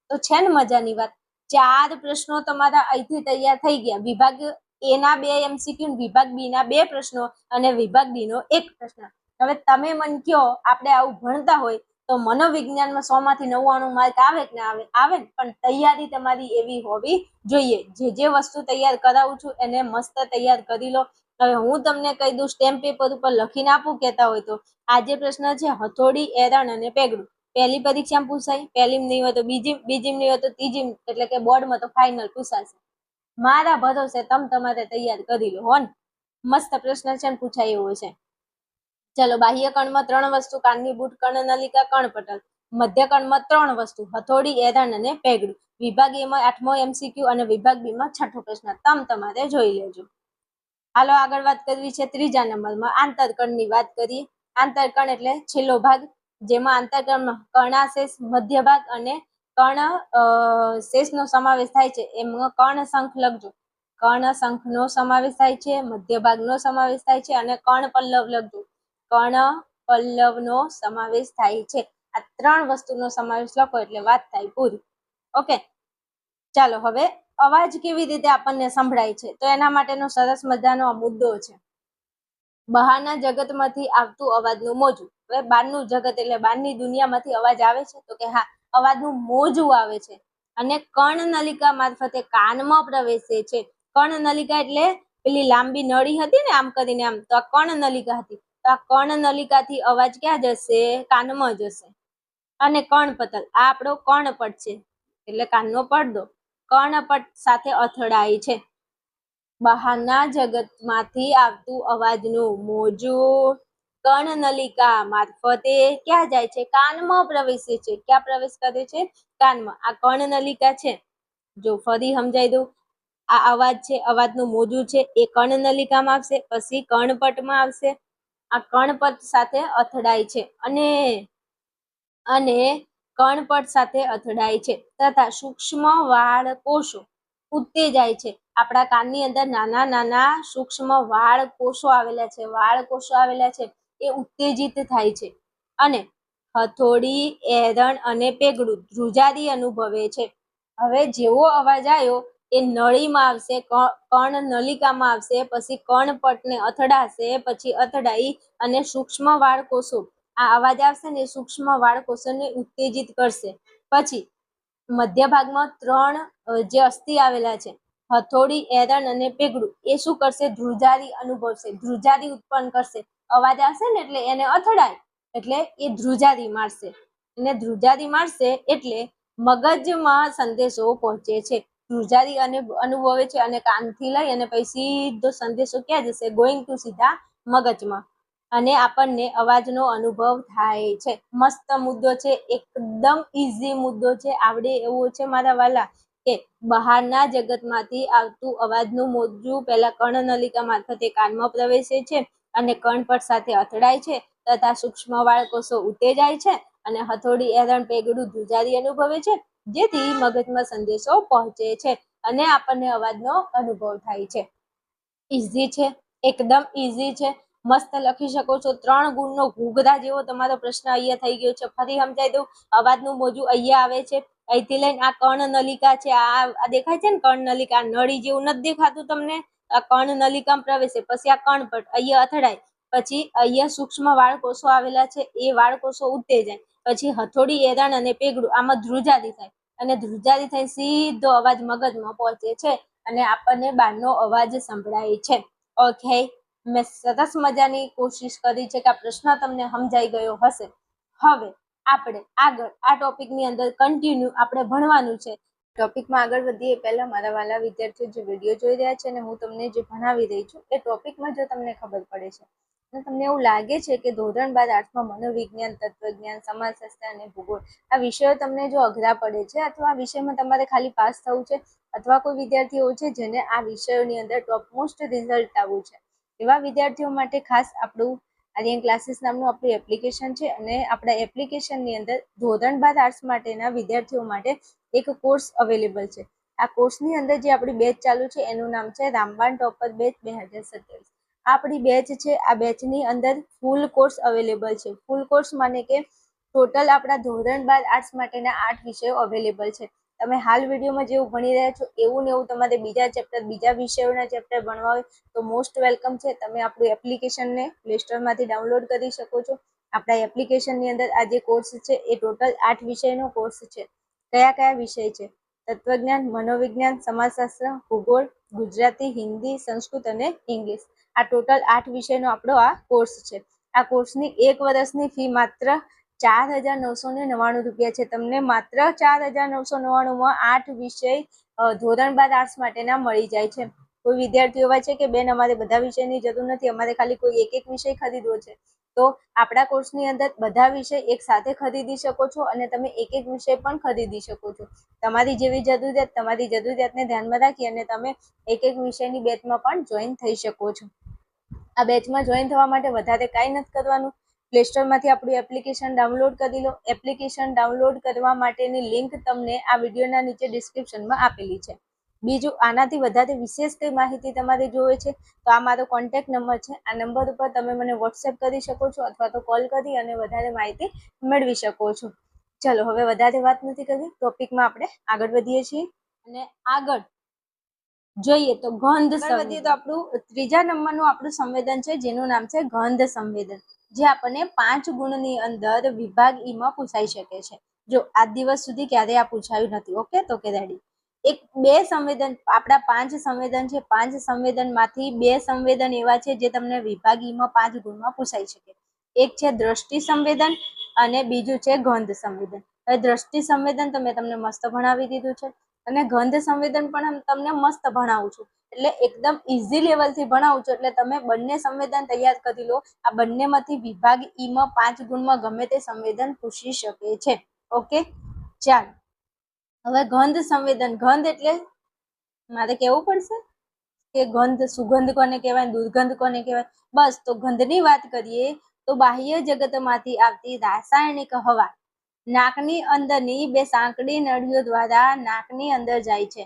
A: તો છે ને મજાની વાત. 4 પ્રશ્નો તમારા અહીંથી તૈયાર થઈ ગયા. વિભાગ એ ના 2 MCQ, વિભાગ બી ના 2 પ્રશ્નો અને વિભાગ ડી નો 1 પ્રશ્ન. હવે તમે મને કહો, આપણે આવું ભણતા હોય તો મનોવિજ્ઞાનમાં 100 માંથી 99 માર્ક આવે કે ના આવે? આવે ને. પણ તૈયારી તમારી એવી હોવી જોઈએ. જે વસ્તુ તૈયાર કરાવું છું એને મસ્ત તૈયાર કરી લો. હવે હું તમને કહી દઉં, સ્ટેમ્પ પેપર ઉપર લખીને આપું કહેતા હોય તો આ જે પ્રશ્ન છે હથોડી, એરણ અને પેગડું, પહેલી પરીક્ષામાં પૂછાય, પહેલી નહીં હોય તો બીજી નહીં હોય તો ત્રીજી, એટલે કે બોર્ડમાં તો ફાઇનલ પૂછાશે. મારા ભરોસે તમારે તૈયાર કરી લો હો ને. મસ્ત પ્રશ્ન છે ને પૂછાય એવો છે. ચલો, બાહ્ય કણમાં 3 વસ્તુ: કાનની બૂટ, કર્ણનલિકા, કર્ણપટલ. મધ્ય કણમાં 3 વસ્તુ: હથોડી, એરણ અને પેગડું. વિભાગ એ માં 8મો MCQ અને વિભાગ બી માં 6થો પ્રશ્ન. તમારે જોઈ લેજો. હાલો, આગળ વાત કરવી છે 3જા નંબરમાં આંતરકણની વાત કરીએ. આંતરકણ એટલે છેલ્લો ભાગ, જેમાં આંતરકણમાં કર્ણાશેષ, મધ્ય ભાગ અને કર્ણ શેષનો સમાવેશ થાય છે. એમાં કર્ણશંખ લખજો. કર્ણશંખનો સમાવેશ થાય છે, મધ્ય ભાગનો સમાવેશ થાય છે અને કર્ણપલ્લવ લખજો. કર્ણપલ્લવનો સમાવેશ થાય છે. આ 3 વસ્તુનો સમાવેશ લખો એટલે વાત થાય પૂરી. ઓકે, ચાલો હવે અવાજ કેવી રીતે આપણને સંભળાય છે તો એના માટેનો સરસ મજાનો મુદ્દો છે. બહારના જગતમાંથી આવતું અવાજનું મોજું. હવે બહારનું જગત એટલે બહારની દુનિયામાંથી અવાજ આવે છે તો કે હા, અવાજનું મોજું આવે છે અને કર્ણનલિકા મારફતે કાનમાં પ્રવેશે છે. કર્ણનલિકા એટલે પેલી લાંબી નળી હતી ને, આમ કરીને આમ, તો આ કર્ણનલિકા હતી. તો આ કર્ણનલિકાથી અવાજ ક્યાં જશે? કાનમાં જશે. અને કર્ણપટલ, આ આપણો કર્ણપટ છે એટલે કાનનો પડદો, કર્ણપટ સાથે અથડાય છે. બહારના જગતમાંથી આવતું અવાજનું મોજું કર્ણનલિકા મારફતે ક્યાં જાય છે? કાનમાં પ્રવેશે છે. ક્યાં પ્રવેશ કરે છે? કાનમાં. આ કર્ણનલિકા છે. જો ફરી સમજાઈ દઉં, આ અવાજ છે, અવાજનું મોજું છે, એ કર્ણનલિકામાં આવશે, પછી કર્ણપટમાં આવશે. આ કર્ણપટ સાથે અથડાય છે અને કર્ણપટ સાથે અથડાય છે તથા સૂક્ષ્મ વાળ કોષો ઉત્તેજાય છે. આપણા કાનની અંદર નાના નાના સૂક્ષ્મ વાળ કોષો આવેલા છે, એ ઉત્તેજિત થાય છે અને હથોડી, એરણ અને પેગડું ધ્રુજારી અનુભવે છે. હવે જેવો અવાજ આવ્યો એ નળીમાં આવશે, કર્ણનલિકામાં આવશે, પછી કર્ણપટને અથડાશે, પછી અથડાઈ અને સૂક્ષ્મ વાળ કોષો, આ અવાજ આવશે ને સૂક્ષ્મ વાળ કોષોને ઉત્તેજિત કરશે. પછી મધ્ય ભાગમાં 3 જે અસ્થિ આવેલા છે, હથોડી, એરણ અને પેગડું, એ શું કરશે? ધ્રુજારી અનુભવશે, ધ્રુજારી ઉત્પન્ન કરશે. અવાજ આવશે ને એટલે એને અથડાય એટલે એ ધ્રુજારી મારશે, એટલે મગજમાં સંદેશો પહોંચે છે. ધ્રુજારી અનુભવે છે અને કાનથી લઈ અને પછી સીધો સંદેશો ક્યાં જશે? ગોઈંગ ટુ સીધા મગજમાં, અને આપણને અવાજનો અનુભવ થાય છે. મસ્ત મુદ્દો છે, એકદમ ઈઝી મુદ્દો છે, આવડે એવો છે મારા વાલા. કે બહારના જગતમાંથી આવતું અવાજનું મોજું પહેલા કર્ણનલિકા મારફતે કાનમાં પ્રવેશે છે અને કર્ણપટ સાથે અથડાય છે તથા સૂક્ષ્મ વાળ કોષો ઉત્તેજાય છે અને હથોડી, એરણ, પેગડું ધ્રુજારી અનુભવે છે, જેથી મગજમાં સંદેશો પહોંચે છે અને આપણને અવાજનો અનુભવ થાય છે. ઈઝી છે, એકદમ ઈઝી છે, મસ્ત લખી શકો છો. 3 ગુણનો ઘૂઘરા જેવો તમારો પ્રશ્ન અહીંયા થઈ ગયો છે. ફરી સમજાઈ દઉં, અવાજનું મોજું અહીંયા આવે છે, અહીંથી લઈને આ કર્ણનલિકા છે, આ દેખાય છે ને કર્ણનલિકા, નળી જેવું નથી દેખાતું તમને? આ કર્ણનલિકામાં પ્રવેશે, પછી આ કર્ણપટ અહીંયા અથડાય, પછી અહીંયા સૂક્ષ્મ વાળ કોષો આવેલા છે, એ વાળ કોષો ઉત્તેજાય, પછી હથોડી, એરણ અને પેગડું, આમાં ધ્રુજારી થાય અને ધ્રુજારી થઈ સીધો અવાજ મગજમાં પહોંચે છે અને આપણને બહારનો અવાજ સંભળાય છે. ઓકે, મેં સરસ મજાની કોશિશ કરી છે કે આ પ્રશ્ન તમને સમજાઈ ગયો હશે. હવે આપણે આગળ આ ટોપિકની અંદર કન્ટિન્યુ આપણે ભણવાનું છે. ટોપિકમાં આગળ વધીએ પહેલા મારા વાલા વિદ્યાર્થીઓ જે વિડીયો જોઈ રહ્યા છે અને હું તમને જે ભણાવી રહી છું એ ટોપિકમાં જો તમને ખબર પડે છે અને તમને એવું લાગે છે કે ધોરણ 12 આર્ટ્સમાં મનોવિજ્ઞાન, તત્વજ્ઞાન, સમાજશાસ્ત્ર અને ભૂગોળ આ વિષયો તમને જો અઘરા પડે છે અથવા આ વિષયમાં તમારે ખાલી પાસ થવું છે અથવા કોઈ વિદ્યાર્થીઓ છે જેને આ વિષયોની અંદર ટોપમોસ્ટ રિઝલ્ટ આવવું છે, એવા વિદ્યાર્થીઓ માટે ખાસ આપણું આર્યન ક્લાસીસ નામનું આપણું એપ્લિકેશન છે અને આપણા એપ્લિકેશનની અંદર ધોરણ 12 આર્ટ્સ માટેના વિદ્યાર્થીઓ માટે એક કોર્સ અવેલેબલ છે. આ કોર્સની અંદર જે આપણી બેચ ચાલુ છે એનું નામ છે રામબાણ ટોપર બેચ 2027. આપણી બેચ છે, આ બેચની અંદર ફૂલ કોર્સ અવેલેબલ છે. ફૂલ કોર્સ માને કે ટોટલ આપણા ધોરણ 12 આર્ટ્સ માટેના 8 વિષયો અવેલેબલ છે. તમે હાલ વિડીયોમાં જેવું ભણી રહ્યા છો એવું ને એવું તમારે બીજા ચેપ્ટર, બીજા વિષયોના ચેપ્ટર ભણવા હોય તો મોસ્ટ વેલકમ છે. તમે આપણું એપ્લિકેશનને પ્લે સ્ટોરમાંથી ડાઉનલોડ કરી શકો છો. આપણા એપ્લિકેશનની અંદર આ જે કોર્સ છે એ ટોટલ 8 વિષયનો કોર્સ છે. કયા કયા વિષય છે? તત્વજ્ઞાન, મનોવિજ્ઞાન, સમાજશાસ્ત્ર, ભૂગોળ, ગુજરાતી, હિન્દી, સંસ્કૃત અને ઇંગ્લિશ. આ ટોટલ 8 વિષયનો આપણો આ કોર્સ છે. આ કોર્સની 1 વર્ષની ફી માત્ર 4,999 રૂપિયા છે. તમને માત્ર 4,999માં 8 વિષય ધોરણ 12 આર્ટ્સ માટેના મળી જાય છે. કોઈ વિદ્યાર્થીઓ એવા છે કે બેન અમારે બધા વિષયની જરૂર નથી, અમારે ખાલી કોઈ એક વિષય ખરીદવો છે, તો આપણા કોર્સની અંદર બધા વિષય એક સાથે ખરીદી શકો છો અને તમે એક વિષય પણ ખરીદી શકો છો. તમારી જેવી જરૂરિયાત, તમારી જરૂરિયાતને ધ્યાનમાં રાખી અને તમે એક વિષયની બેચમાં પણ જોઈન થઈ શકો છો. આ બેચમાં જોઈન થવા માટે વધારે કાંઈ નથી કરવાનું. પ્લે સ્ટોરમાંથી આપણું એપ્લિકેશન ડાઉનલોડ કરી લો. એપ્લિકેશન ડાઉનલોડ કરવા માટેની લિંક તમને આ વિડીયોના નીચે ડિસ્ક્રિપ્શનમાં આપેલી છે. બીજું, આનાથી વધારે વિશેષ કઈ માહિતી તમારે જોવે છે તો આ મારો કોન્ટેક્ટ નંબર છે. આ નંબર ઉપર તમે મને વોટ્સએપ કરી શકો છો અથવા તો કોલ કરી અને વધારે માહિતી મેળવી શકો છો. ચલો, હવે વધારે વાત નથી કરવી, ટોપિકમાં આપણે આગળ વધીએ છીએ અને આગળ જોઈએ તો ગંધ સંવેદન. તો આપણું ત્રીજા નંબરનું આપણું સંવેદન છે જેનું નામ છે ગંધ સંવેદન, જે આપણને 5 ગુણની અંદર વિભાગ ઈ માં પૂછાઈ શકે છે. જો આજ દિવસ સુધી ક્યારે આ પૂછાયું નથી. ઓકે, તો કે રેડી. બે સંવેદન, આપણા 5 સંવેદન છે. 5 સંવેદનમાંથી 2 સંવેદન એવા છે જે તમને વિભાગ ઈ માં 5 ગુણમાં પૂછાઈ શકે. એક છે દ્રષ્ટિ સંવેદન અને બીજું છે ગંધ સંવેદન. હવે દ્રષ્ટિ સંવેદન તો મેં તમને મસ્ત ભણાવી દીધું છે અને ગંધ સંવેદન પણ તમને મસ્ત ભણાવું છું. એટલે એકદમ ઈઝી લેવલથી ભણાવું છું. એટલે તમે બંને સંવેદન તૈયાર કરી લો. આ બંનેમાંથી વિભાગ ઈ માં 5 ગુણમાં ગમે તે સંવેદન પૂછી શકે છે. ઓકે, ચાલો હવે ગંધ સંવેદન. ગંધ એટલે મારે કહેવું પડશે કે ગંધ, સુગંધ કોને કહેવાય, દુર્ગંધ કોને કહેવાય? બસ, તો ગંધની વાત કરીએ તો બાહ્ય જગતમાંથી આવતી રાસાયણિક હવા નાકની અંદરની 2 સાંકડી નળીઓ દ્વારા નાકની અંદર જાય છે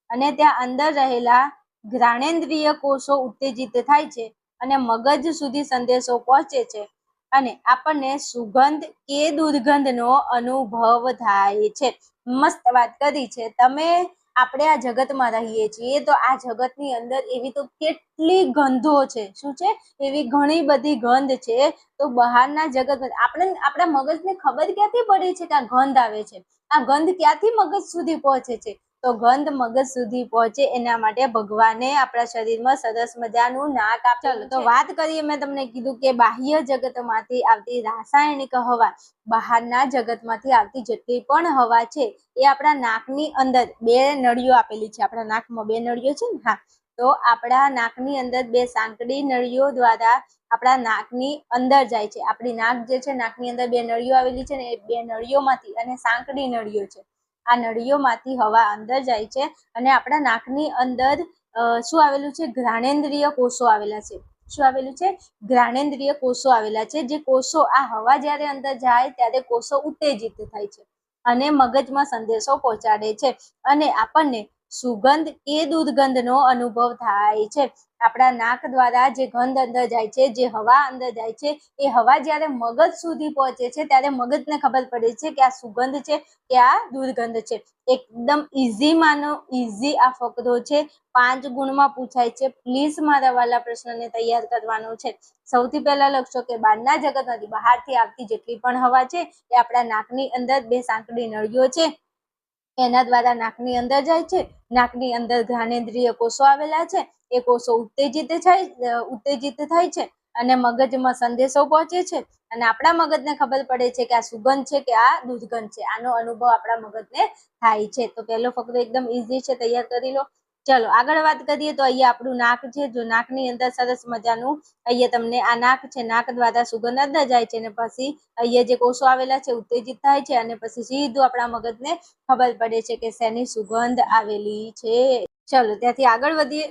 A: અને ત્યાં અંદર રહેલા ઘ્રાણેન્દ્રિય કોષો ઉત્તેજિત થાય છે અને મગજ સુધી સંદેશો પહોંચે છે અને આપણને સુગંધ કે દુર્ગંધનો અનુભવ થાય છે. મસ્ત વાત કરી છે તમે. આપણે આ જગતમાં રહીએ છીએ તો આ જગતની અંદર એવી તો કેટલી ગંધો છે. શું છે? એવી ઘણી બધી ગંધ છે. તો બહારના જગતમાં આપણા મગજને ખબર ક્યાંથી પડે છે કે આ ગંધ આવે છે? આ ગંધ ક્યાંથી મગજ સુધી પહોંચે છે? તો ગંધ મગજ સુધી પહોંચે એના માટે ભગવાને આપણા શરીરમાં સરસ મજાનું નાક આપેલું છે. તો વાત કરીએ, મેં તમને કીધું કે બાહ્ય જગતમાંથી આવતી રાસાયણિક હવા, બહારના જગતમાંથી આવતી જેટલી પણ હવા છે એ આપણા નાકની અંદર 2 નળીઓ આપેલી છે. આપણા નાકમાં 2 નળીઓ છે ને? હા, તો આપણા નાકની અંદર 2 સાંકડી નળીઓ દ્વારા આપણા નાકની અંદર જાય છે. આપણી નાક જે છે, નાકની અંદર 2 નળીઓ આવેલી છે ને, એ 2 નળીઓમાંથી અને સાંકડી નળીઓ છે, આ નળીઓમાંથી હવા અંદર જાય છે અને આપણા નાકની અંદર શું આવેલું છે? ઘ્રાણેન્દ્રિય કોષો આવેલા છે. શું આવેલું છે? ઘ્રાણેન્દ્રિય કોષો આવેલા છે. જે કોષો, આ હવા જ્યારે અંદર જાય ત્યારે કોષો ઉત્તેજિત થાય છે અને મગજમાં સંદેશો પહોંચાડે છે અને આપણને સુગંધ કે દુર્ગંધનો અનુભવ થાય છે. આપણા નાક દ્વારા જે ગંધ અંદર જાય છે, જે હવા અંદર જાય છે, એ હવા જ્યારે મગજ સુધી પહોંચે છે ત્યારે મગજને ખબર પડે છે કે આ સુગંધ છે કે આ દુર્ગંધ છે. એકદમ ઈઝી માનો, ઈઝી આ ફકરો છે. 5 ગુણમાં પૂછાય છે. પ્લીઝ મારા વાલા પ્રશ્નને તૈયાર કરવાનો છે. સૌથી પહેલા લખશો કે બહારના જગતમાંથી, બહારથી આવતી જેટલી પણ હવા છે એ આપણા નાકની અંદર 2 સાંકડી નળીઓ છે એના દ્વારા નાકની અંદર જાય છે. નાકની અંદર ઘ્રાણેન્દ્રિય કોષો આવેલા છે. એ કોષો ઉત્તેજિત થાય છે અને મગજમાં સંદેશો પહોંચે છે અને આપણા મગજને ખબર પડે છે કે આ સુગંધ છે કે આ દુર્ગંધ છે. આનો અનુભવ આપણા મગજને થાય છે. તો પહેલો ફકરો એકદમ ઈઝી છે, તૈયાર કરી લો. ચલો આગળ વાત કરીએ તો અહીંયા આપણું નાક છે. જો નાકની અંદર સરસ મજાનું અહીંયા તમને આ નાક છે, નાક દ્વારા સુગંધ અંદર જાય છે અને પછી અહીંયા જે કોષો આવેલા છે ઉત્તેજિત થાય છે અને પછી સીધું આપણા મગજને ખબર પડે છે કે શેની સુગંધ આવેલી છે. ચલો ત્યાંથી આગળ વધીએ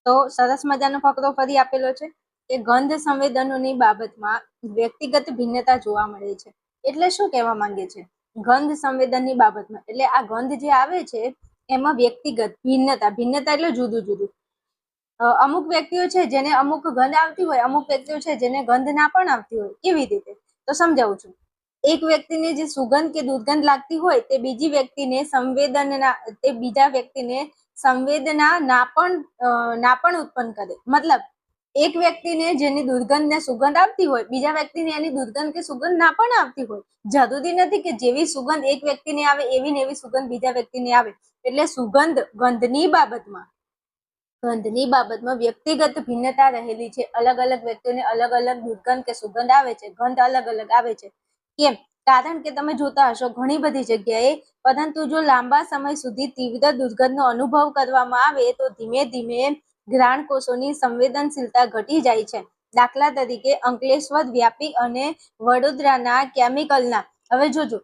A: તો સરસ મજાનો ફકરો ફરી આપેલો છે કે ગંધ સંવેદનોની બાબતમાં વ્યક્તિગત ભિન્નતા જોવા મળે છે. એટલે શું કહેવા માંગે છે? ગંધ સંવેદનની બાબતમાં એટલે આ ગંધ જે આવે છે એમાં વ્યક્તિગત ભિન્નતા, ભિન્નતા એટલે જુદું જુદું. અમુક વ્યક્તિઓ છે જેને અમુક ગંધ આવતી હોય, અમુક વ્યક્તિઓ છે જેને ગંધ ના પણ આવતી હોય. કેવી રીતે? તો સમજાવું છું. એક વ્યક્તિને જે સુગંધ કે દુર્ગંધ લાગતી હોય તે બીજી વ્યક્તિને સંવેદના ના પણ ઉત્પન્ન કરે. મતલબ એક વ્યક્તિને જેની દુર્ગંધ ને સુગંધ આવતી હોય, બીજા વ્યક્તિને એની દુર્ગંધ કે સુગંધ ના પણ આવતી હોય. જરૂરી નથી કે જેવી સુગંધ એક વ્યક્તિને આવે એવી ને એવી સુગંધ બીજા વ્યક્તિને આવે. એટલે ગંધની બાબતમાં વ્યક્તિગત ભિન્નતા રહેલી છે. અલગ અલગ વ્યક્તિઓને અલગ અલગ દુર્ગંધ કે સુગંધ આવે છે, ગંધ અલગ અલગ આવે છે. કેમ? કારણ કે તમે જોતા હશો ઘણી બધી જગ્યાએ, પરંતુ જો લાંબા સમય સુધી તીવ્ર દુર્ગંધનો અનુભવ કરવામાં આવે તો ધીમે ધીમે ઘ્રાણકોષોની સંવેદનશીલતા ઘટી જાય છે. દાખલા તરીકે અંકલેશ્વર, વ્યાપી અને વડોદરાના કેમિકલના. હવે જોજો,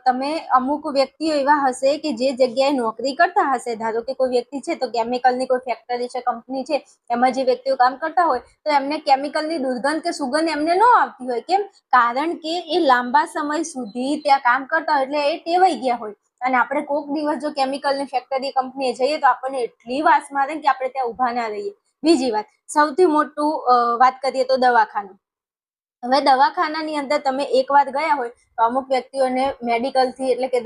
A: તમે અમુક વ્યક્તિઓ એવા હશે કે જે જગ્યાએ નોકરી કરતા હશે, ધારો કે કોઈ વ્યક્તિ છે તો કેમિકલની કોઈ ફેક્ટરી છે, કંપની છે, એમાં જે વ્યક્તિઓ કામ કરતા હોય તો એમને કેમિકલની દુર્ગંધ કે સુગંધ એમને ન આવતી હોય. કેમ? કારણ કે એ લાંબા સમય સુધી ત્યાં કામ કરતા હોય એટલે એ ટેવાઈ ગયા હોય. અને આપણે કોઈક દિવસ જો કેમિકલની ફેક્ટરી, કંપનીએ જઈએ તો આપણને એટલી વાસ મારે કે આપણે ત્યાં ઉભા ના રહીએ. બીજી વાત, સૌથી મોટું વાત કરીએ તો દવાખાનું. હવે દવાખાનાની અંદર તમે એકવાર ગયા હોય તો અમુક વ્યક્તિઓને મેડિકલથી, એટલે કે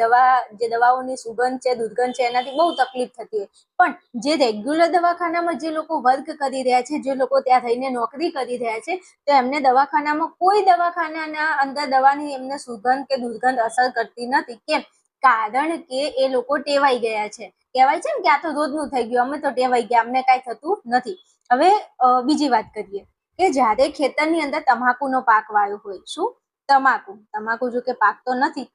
A: દવાઓની સુગંધ છે, દુર્ગંધ છે, એનાથી બહુ તકલીફ થતી હોય. પણ જે રેગ્યુલર દવાખાનામાં જે લોકો વર્ક કરી રહ્યા છે, જે લોકો ત્યાં રહીને નોકરી કરી રહ્યા છે, તો એમને દવાખાનામાં કોઈ દવાખાનાના અંદર દવાની એમને સુગંધ કે દુર્ગંધ અસર કરતી નથી. કેમ? કારણ કે એ લોકો ટેવાઈ ગયા છે. કહેવાય છે ને કે આ તો રોજનું થઈ ગયું, અમે તો ટેવાઈ ગયા, અમને કાંઈ થતું નથી. હવે બીજી વાત કરીએ કે જ્યારે ખેતરની અંદર તમાકુનો પાક વાવ્યો હોય, શું? તમાકુ જો કે પાકતો નથી,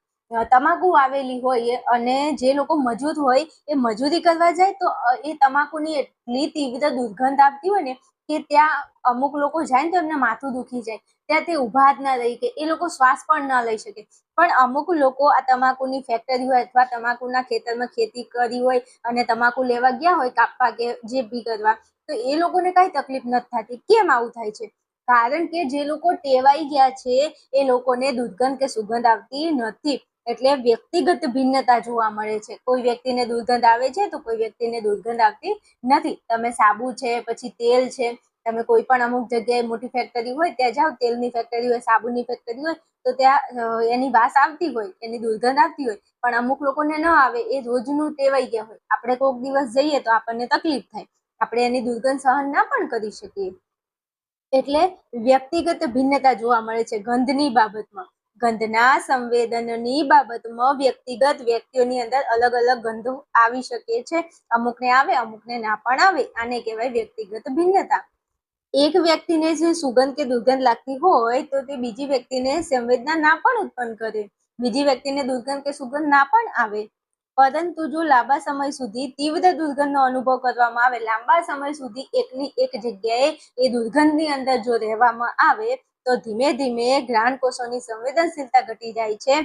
A: તમાકુ વાવેલી હોય અને જે લોકો મજૂર હોય એ મજૂરી કરવા જાય તો એ તમાકુની એટલી તીવ્ર દુર્ગંધ આવતી હોય ને કે ત્યાં અમુક લોકો જાય ને તો એમને માથું દુખી જાય. ત્યાં તે ઊભા જ ના રહી કે એ લોકો શ્વાસ પણ ના લઈ શકે. પણ અમુક લોકો આ તમાકુની ફેક્ટરી હોય અથવા તમાકુના ખેતરમાં ખેતી કરી હોય અને તમાકુ લેવા ગયા હોય, કાપવા કે જે બી કરવા, તો એ લોકોને કઈ તકલીફ નથી થતી. કેમ આવું થાય છે? કારણ કે જે લોકો ટેવાઈ ગયા છે એ લોકોને દુર્ગંધ કે સુગંધ આવતી નથી. એટલે વ્યક્તિગત ભિન્નતા જોવા મળે છે. કોઈ વ્યક્તિને દુર્ગંધ આવે છે તો કોઈ વ્યક્તિને દુર્ગંધ આવતી નથી. તમે સાબુ છે, પછી તેલ છે, તમે કોઈ પણ અમુક જગ્યાએ મોટી ફેક્ટરી હોય ત્યાં જાઓ, તેલની ફેક્ટરી હોય, સાબુની ફેક્ટરી હોય, તો ત્યાં એની વાસ આવતી હોય, એની દુર્ગંધ આવતી હોય. પણ અમુક લોકોને ન આવે, એ રોજનું ટેવાઈ ગયા હોય. આપણે કોઈક દિવસ જઈએ તો આપણને તકલીફ થાય, આપણે એની દુર્ગંધ સહન ના પણ કરી શકીએ. એટલે વ્યક્તિગત ભિન્નતા જોવા મળે છે ગંધની બાબતમાં. ગંધના સંવેદનની બાબતમાં વ્યક્તિગત વ્યક્તિઓની અંદર અલગ અલગ ગંધો આવી શકે છે. અમુકને આવે, અમુકને ના પણ આવે. આને કહેવાય વ્યક્તિગત ભિન્નતા. એક વ્યક્તિને જે સુગંધ કે દુર્ગંધ લાગતી હોય તો તે બીજી વ્યક્તિને સંવેદના ના પણ ઉત્પન્ન કરે. બીજી વ્યક્તિને દુર્ગંધ કે સુગંધ ના પણ આવે. પરંતુ જો લાંબા સમય સુધી તીવ્ર દુર્ગંધનો અનુભવ કરવામાં આવે, લાંબા સમય સુધી એકની એક જગ્યાએ એ દુર્ગંધની અંદર જો રહેવામાં આવે તો ધીમે ધીમે ઘ્રાણકોષોની સંવેદનશીલતા ઘટી જાય છે.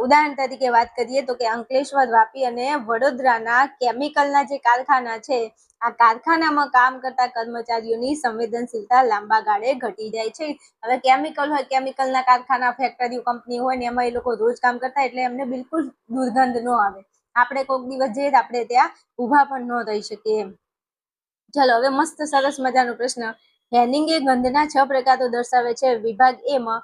A: ઉદાહરણ તરીકે વાત કરીએ તો કે અંકલેશ્વર, વાપી અને વડોદરાના કેમિકલના જે કારખાના છે, આ કારખાનામાં કામ કરતા કર્મચારીઓની સંવેદનશીલતા લાંબા ગાળે ઘટી જાય છે. હવે કેમિકલ હોય, કેમિકલના કારખાના, ફેક્ટરી, કંપની હોય ને એમાં એ લોકો રોજ કામ કરતા એટલે એમને બિલકુલ દુર્ગંધ ન આવે. આપણે કોઈક દિવસ જઈએ આપણે ત્યાં ઊભા પણ ન રહી શકીએ એમ. ચલો હવે મસ્ત સરસ મજાનો પ્રશ્ન. હેનિંગે ગંધના 6 પ્રકારો દર્શાવે છે. વિભાગ એ માં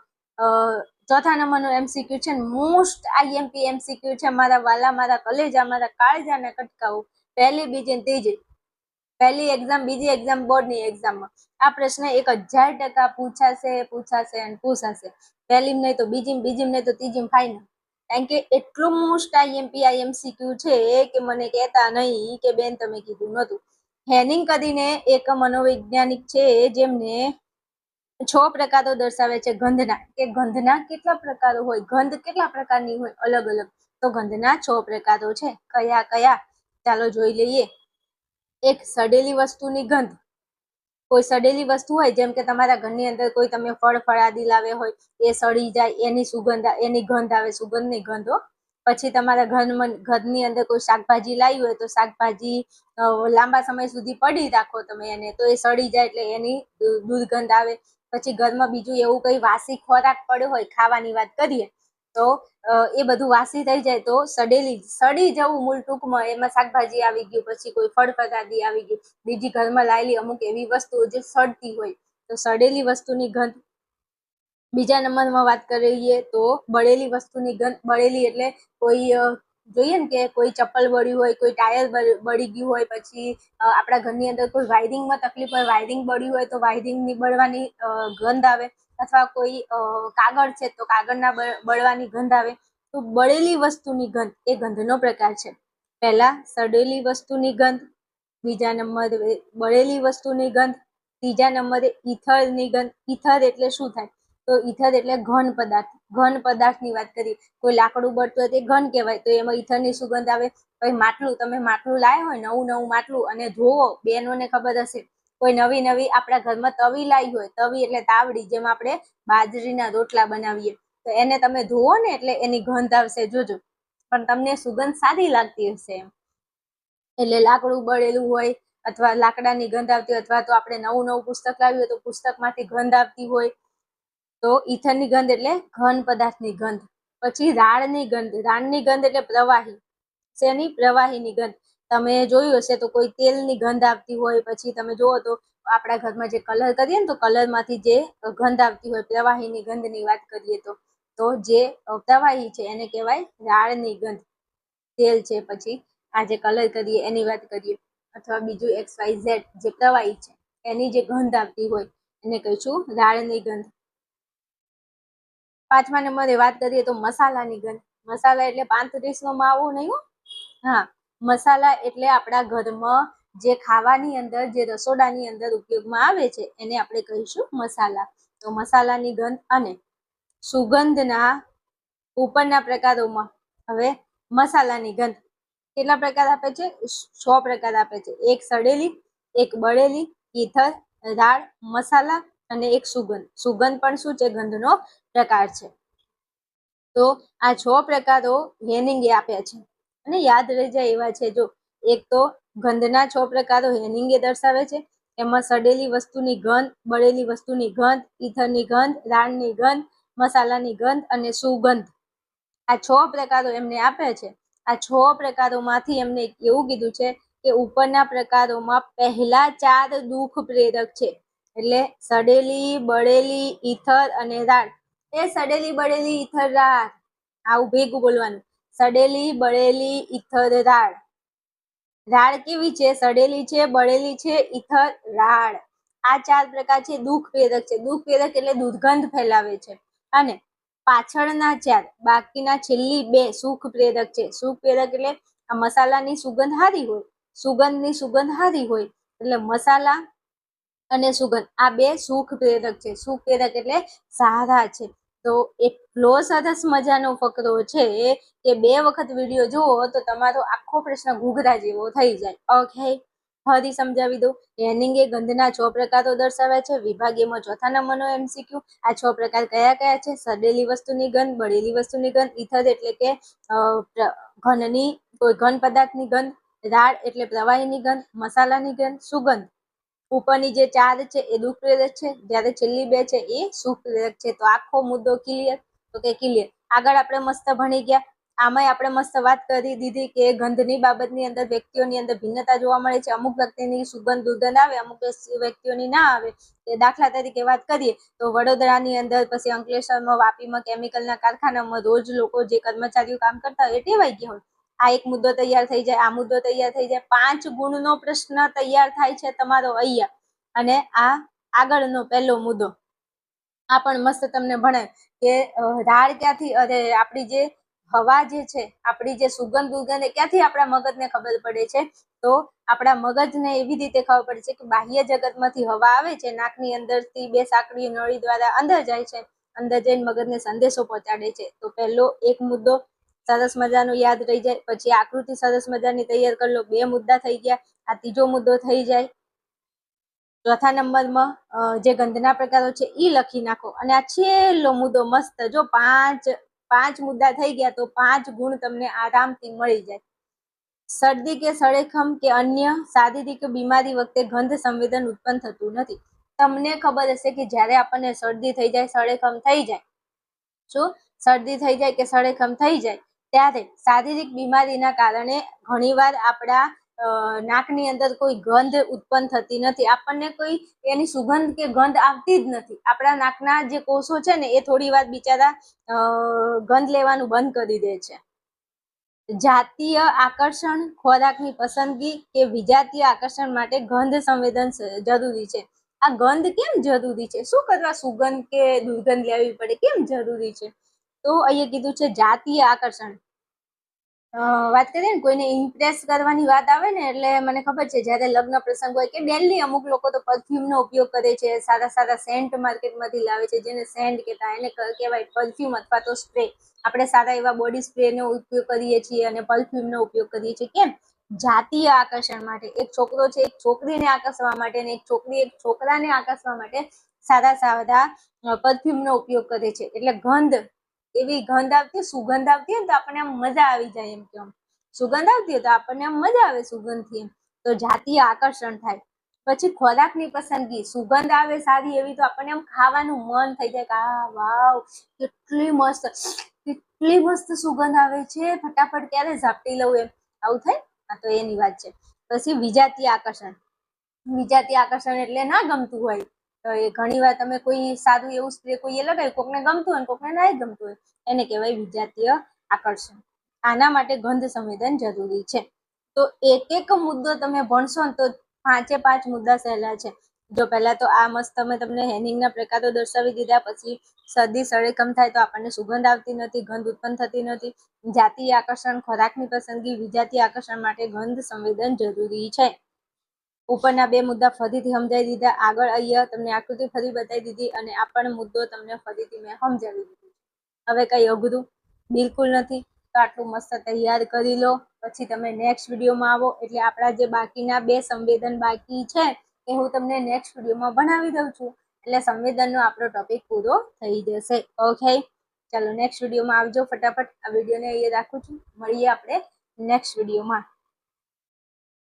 A: ચોથા નંબરનો MCQ છે. મોસ્ટ IMP MCQ છે. મારા વાલા, મારા કલેજા, મારા કાળજાના કટકાઓ. પહેલી, બીજી અને ત્રીજી, પહેલી એક્ઝામ, બીજી એક્ઝામ, બોર્ડની એક્ઝામમાં આ પ્રશ્ન 1000% પૂછાશે. પહેલી નહીં તો બીજી, બીજી નહીં તો ત્રીજી ફાઇનલ. કારણ કે એટલું મોસ્ટ IMP MCQ છે કે મને કહેતા નહીં કે બેન તમે કીધું નહોતું. હેનિંગ કરીને એક મનોવૈજ્ઞાનિક છે જેમને 6 પ્રકારો દર્શાવે છે ગંધના. કે ગંધના કેટલા પ્રકારો હોય, ગંધ કેટલા પ્રકારની હોય, અલગ અલગ. તો ગંધના 6 પ્રકારો છે. કયા કયા? ચાલો જોઈ લઈએ. એક, સડેલી વસ્તુની ગંધ. કોઈ સડેલી વસ્તુ હોય, જેમ કે તમારા ઘરની અંદર કોઈ તમે ફળ ફળાદી લાવે હોય, એ સડી જાય, એની સુગંધ, એની ગંધ આવે, સુગંધની ગંધ. પછી તમારા ઘરની અંદર કોઈ શાકભાજી લાવી હોય તો શાકભાજી લાંબા સમય સુધી પડી રાખો તમે એને, તો એ સડી જાય એટલે એની દુર્ગંધ આવે. પછી ઘરમાં બીજું એવું કઈ વાસી ખોરાક પડ્યો હોય, ખાવાની વાત કરીએ તો એ બધું વાસી થઈ જાય તો સડી જવું, મૂળ ટૂંકમાં એમાં શાકભાજી આવી ગયું, પછી કોઈ ફળ ફળાદી આવી ગયું, બીજી ઘરમાં લાયેલી અમુક એવી વસ્તુઓ જે સડતી હોય, તો સડેલી વસ્તુની ગંધ. બીજા નંબરમાં વાત કરીએ તો બળેલી વસ્તુની ગંધ. બળેલી એટલે કોઈ જોઈએ ને કે કોઈ ચપ્પલ બળ્યું હોય, કોઈ ટાયર બળી ગયું હોય, પછી આપણા ઘરની અંદર કોઈ વાયરિંગમાં તકલીફ હોય, વાયરિંગ બળ્યું હોય તો વાયરિંગની બળવાની ગંધ આવે, અથવા કોઈ કાગળ છે તો કાગળના બળવાની ગંધ આવે. તો બળેલી વસ્તુની ગંધ એ ગંધનો પ્રકાર છે. પહેલા સડેલી વસ્તુની ગંધ, બીજા નંબરે બળેલી વસ્તુની ગંધ, ત્રીજા નંબરે ઈથરની ગંધ. ઈથર એટલે શું થાય? તો ઈથર એટલે ઘન પદાર્થ. ઘન પદાર્થની વાત કરીએ, કોઈ લાકડું બળતું હોય તે ઘન કહેવાય, તો એમાં ઈથરની સુગંધ આવે. પછી માટલું, તમે માટલું લાવ્યા હોય નવું માટલું અને જોવો, બહેનોને ખબર હશે, કોઈ નવી આપણા ઘરમાં તવી લાવી હોય, તવી એટલે તાવડી, જેમાં આપણે બાજરીના રોટલા બનાવીએ, તો એને તમે ધોવો ને એટલે એની ગંધ આવશે, જોજો. પણ તમને સુગંધ સારી લાગતી હશે એમ. એટલે લાકડું બળેલું હોય અથવા લાકડાની ગંધ આવતી હોય, અથવા તો આપણે નવું પુસ્તક લાવ્યું હોય તો પુસ્તકમાંથી ગંધ આવતી હોય, તો ઈથરની ગંધ એટલે ઘન પદાર્થની ગંધ. પછી રાળની ગંધ. રાળની ગંધ એટલે પ્રવાહી. શેની? પ્રવાહીની ગંધ. તમે જોયું હશે તો કોઈ તેલની ગંધ આવતી હોય, પછી તમે જુઓ તો આપણા ઘરમાં જે કલર કરીએ ને તો કલરમાંથી જે ગંધ આવતી હોય, પ્રવાહીની ગંધની વાત કરીએ તો જે પ્રવાહી છે એને કહેવાય રાળની ગંધ. તેલ છે, પછી આ જે કલર કરીએ એની વાત કરીએ, અથવા બીજું XYZ જે પ્રવાહી છે એની જે ગંધ આવતી હોય એને કહીશું રાળની ગંધ. પાંચમા નંબરે વાત કરીએ તો મસાલાની ગંધ. મસાલા એટલે 35નો માવો નહીં હો. હા, મસાલા એટલે આપણા ઘરમાં જે ખાવાની અંદર, જે રસોડાની અંદર ઉપયોગમાં આવે છે એને આપણે કહીશું મસાલા. તો મસાલાની ગંધ. અને સુગંધના ઉપરના પ્રકારોમાં હવે મસાલાની ગંધ કેટલા પ્રકાર આપે છે? 6 પ્રકાર આપે છે. એક સડેલી, એક બળેલી, ઈથર, રાળ, મસાલા અને એક સુગંધ. સુગંધ પણ શું છે? ગંધનો પ્રકાર છે. તો આ 6 પ્રકારો હેનિંગે આપ્યા છે અને યાદ રહી જાય એવા છે. જો એક તો ગંધના 6 પ્રકારો હેનિંગે દર્શાવે છે. એમાં સડેલી વસ્તુની ગંધ, બળેલી વસ્તુની ગંધ, ઈથરની ગંધ, રાળની ગંધ, મસાલાની ગંધ અને સુગંધ. આ 6 પ્રકારો એમને આપ્યા છે. આ 6 પ્રકારોમાંથી એમને એવું કીધું છે કે ઉપરના પ્રકારોમાં પહેલા 4 દુઃખ પ્રેરક છે. એટલે સડેલી, બળેલી, ઈથર અને રાળ. એ સડેલી, બળેલી, ઈથર, રાળ, આવું ભેગું બોલવાનું. સડેલી, બળેલી, ઈથર, રાળ. રાળ કેવી છે? સડેલી છે, બળેલી છે, ઈથર, રાળ. આ 4 પ્રકાર છે દુઃખ પ્રેરક છે. દુઃખ પ્રેરક એટલે દુર્ગંધ ફેલાવે છે. અને પાછળના 4, બાકીના છેલ્લી 2 સુખ પ્રેરક છે. સુખ પ્રેરક એટલે આ મસાલાની સુગંધ હારી હોય, સુગંધની સુગંધ હારી હોય, એટલે મસાલા અને સુગંધ આ 2 સુખ પ્રેરક છે. સુખ પ્રેરક એટલે સારા છે. તો એટલો સરસ મજાનો ફકરો છે કે 2 વખત વિડીયો જુઓ તો તમારો આખો પ્રશ્ન ઘૂઘરા જેવો થઈ જાય. ઓકે, ફરી સમજાવી દઉં. હેનિંગે ગંધના 6 પ્રકારો દર્શાવ્યા છે. વિભાગીયમાં 4થા નંબરનો MCQ. આ 6 પ્રકાર કયા છે? સડેલી વસ્તુની ગંધ, બળેલી વસ્તુની ગંધ, ઈથર એટલે કે ઘનની કોઈ ઘન પદાર્થની ગંધ, રાળ એટલે પ્રવાહીની ગંધ, મસાલાની ગંધ, સુગંધ. ઉપરની જે 4 છે એ દુઃખ પ્રેરક છે, જ્યારે છેલ્લી 2 છે એ સુખ પ્રેરક છે. તો આખો મુદ્દો ક્લિયર? તો કે ક્લિયર. આગળ આપણે મસ્ત ભણી ગયા. આમાંય આપણે મસ્ત વાત કરી દીધી કે ગંધની બાબતની અંદર વ્યક્તિઓની અંદર ભિન્નતા જોવા મળે છે. અમુક વ્યક્તિની સુગંધ દુર્ગંધ આવે, અમુક વ્યક્તિઓની ના આવે. દાખલા તરીકે વાત કરીએ તો વડોદરાની અંદર, પછી અંકલેશ્વરમાં, વાપીમાં કેમિકલના કારખાનામાં રોજ લોકો જે કર્મચારીઓ કામ કરતા હોય એ ટેવાઈ ગયા હોય. આ એક મુદ્દો તૈયાર થઈ જાય, આ મુદ્દો તૈયાર થઈ જાય. 5 ગુણનો પ્રશ્ન તૈયાર થાય છે તમારો અહીંયા. અને આ આગળનો પહેલો મુદ્દો આ પણ મસ્ત તમને ભણે કે રાળ ક્યાંથી, અરે આપણી જે હવા જે છે, આપણી જે સુગંધ દુર્ગંધ ક્યાંથી આપણા મગજને ખબર પડે છે? તો આપણા મગજને એવી રીતે ખબર પડે છે કે બાહ્ય જગતમાંથી હવા આવે છે, નાકની અંદરથી 2 સાંકડી નળી દ્વારા અંદર જાય છે, અંદર જઈને મગજને સંદેશો પહોંચાડે છે. તો પહેલો એક મુદ્દો સરસ મજાનો યાદ રહી જાય. પછી આકૃતિ સરસ મજાની તૈયાર કરી લો. 2 મુદ્દા થઈ ગયા. આ ત્રીજો મુદ્દો થઈ જાય. ચોથા નંબરમાં જે ગંધના પ્રકારો છે એ લખી નાખો. અને આ છેલ્લો મુદ્દો મસ્ત, જો 5 મુદ્દા થઈ ગયા તો 5 ગુણ તમને આરામથી મળી જાય. શરદી કે સળેખમ કે અન્ય શારીરિક બીમારી વખતે ગંધ સંવેદન ઉત્પન્ન થતું નથી. તમને ખબર હશે કે જ્યારે આપણને શરદી થઈ જાય, સળેખમ થઈ જાય, શું શરદી થઈ જાય કે સળેખમ થઈ જાય, ત્યારે શારીરિક બીમારીના કારણે ઘણીવાર આપણા નાકની અંદર કોઈ ગંધ ઉત્પન્ન થતી નથી, આપણને કોઈ એની સુગંધ કે ગંધ આવતી જ નથી. આપણા નાકના જે કોષો છે ને એ થોડી વાર બિચારા ગંધ લેવાનું બંધ કરી દે છે. જાતીય આકર્ષણ, ખોરાકની પસંદગી કે વિજાતીય આકર્ષણ માટે ગંધ સંવેદન જરૂરી છે. આ ગંધ કેમ જરૂરી છે? શું કરવા સુગંધ કે દુર્ગંધ લેવી પડે? કેમ જરૂરી છે? તો અહીંયા કીધું છે જાતીય આકર્ષણ. વાત કરીએ ને કોઈને ઇમ્પ્રેસ કરવાની વાત આવે ને એટલે મને ખબર છે જ્યારે લગ્ન પ્રસંગ હોય કે ડેલી અમુક લોકો તો પરફ્યુમનો ઉપયોગ કરે છે, સારા સારા સેન્ટ માર્કેટમાંથી લાવે છે, જેને સેન્ટ કહેતા એને કહેવાય પરફ્યુમ અથવા તો સ્પ્રે. આપણે સારા એવા બોડી સ્પ્રેનો ઉપયોગ કરીએ છીએ અને પરફ્યુમનો ઉપયોગ કરીએ છીએ. કેમ? જાતીય આકર્ષણ માટે. એક છોકરો છે એક છોકરીને આકર્ષવા માટે અને એક છોકરી એક છોકરાને આકર્ષવા માટે સારા સારા પરફ્યુમનો ઉપયોગ કરે છે. એટલે ગંધ, એવી ગંધ આવતી, સુગંધ આવતી હોય ને તો આપણને આમ મજા આવી જાય. એમ કે સુગંધ આવતી હોય તો આપણને આમ મજા આવે સુગંધથી. એમ તો જાતીય આકર્ષણ થાય. પછી ખોરાકની પસંદગી. સુગંધ આવે સારી એવી તો આપણને આમ ખાવાનું મન થઈ જાય કે આ વાવ કેટલી મસ્ત સુગંધ આવે છે, ફટાફટ ક્યારે ઝાપટી લઉં એમ આવું થાય. આ તો એની વાત છે. પછી વિજાતીય આકર્ષણ. વિજાતીય આકર્ષણ એટલે ના ગમતું હોય તો એ ઘણી વાર તમે કોઈ સારું એવું સ્પ્રે કોઈએ લગાવ્યું, કોકને ગમતું હોય કોકને ના ગમતું હોય, એને કહેવાય વિજાતીય આકર્ષણ. આના માટે ગંધ સંવેદન જરૂરી છે. તો એક એક મુદ્દો તમે ભણશો ને તો 5 મુદ્દા સહેલા છે. જો પહેલા તો આ મસ્ત તમે તમને હેનિંગના પ્રકારો દર્શાવી દીધા. પછી શરદી સળેકમ થાય તો આપણને સુગંધ આવતી નથી, ગંધ ઉત્પન્ન થતી નથી. જાતીય આકર્ષણ, ખોરાકની પસંદગી, વિજાતીય આકર્ષણ માટે ગંધ સંવેદન જરૂરી છે. ઉપરના 2 મુદ્દા ફરીથી સમજાવી દીધા. આગળ અહીંયા તમને આકૃતિ ફરી બતાવી દીધી અને આ પણ મુદ્દો તમને ફરીથી મેં સમજાવી દીધો. હવે કઈ અઘરું બિલકુલ નથી. તો આટલું મસ્ત તૈયાર કરી લો. પછી તમે નેક્સ્ટ વિડીયોમાં આવો એટલે આપણા જે બાકીના 2 સંવેદન બાકી છે એ હું તમને નેક્સ્ટ વિડીયોમાં ભણાવી દઉં છું. એટલે સંવેદનનો આપણો ટોપિક પૂરો થઈ જશે. ઓકે, ચાલો નેક્સ્ટ વિડીયોમાં આવજો ફટાફટ. આ વિડીયોને અહીંયા રાખું છું. મળીએ આપણે નેક્સ્ટ વિડીયોમાં.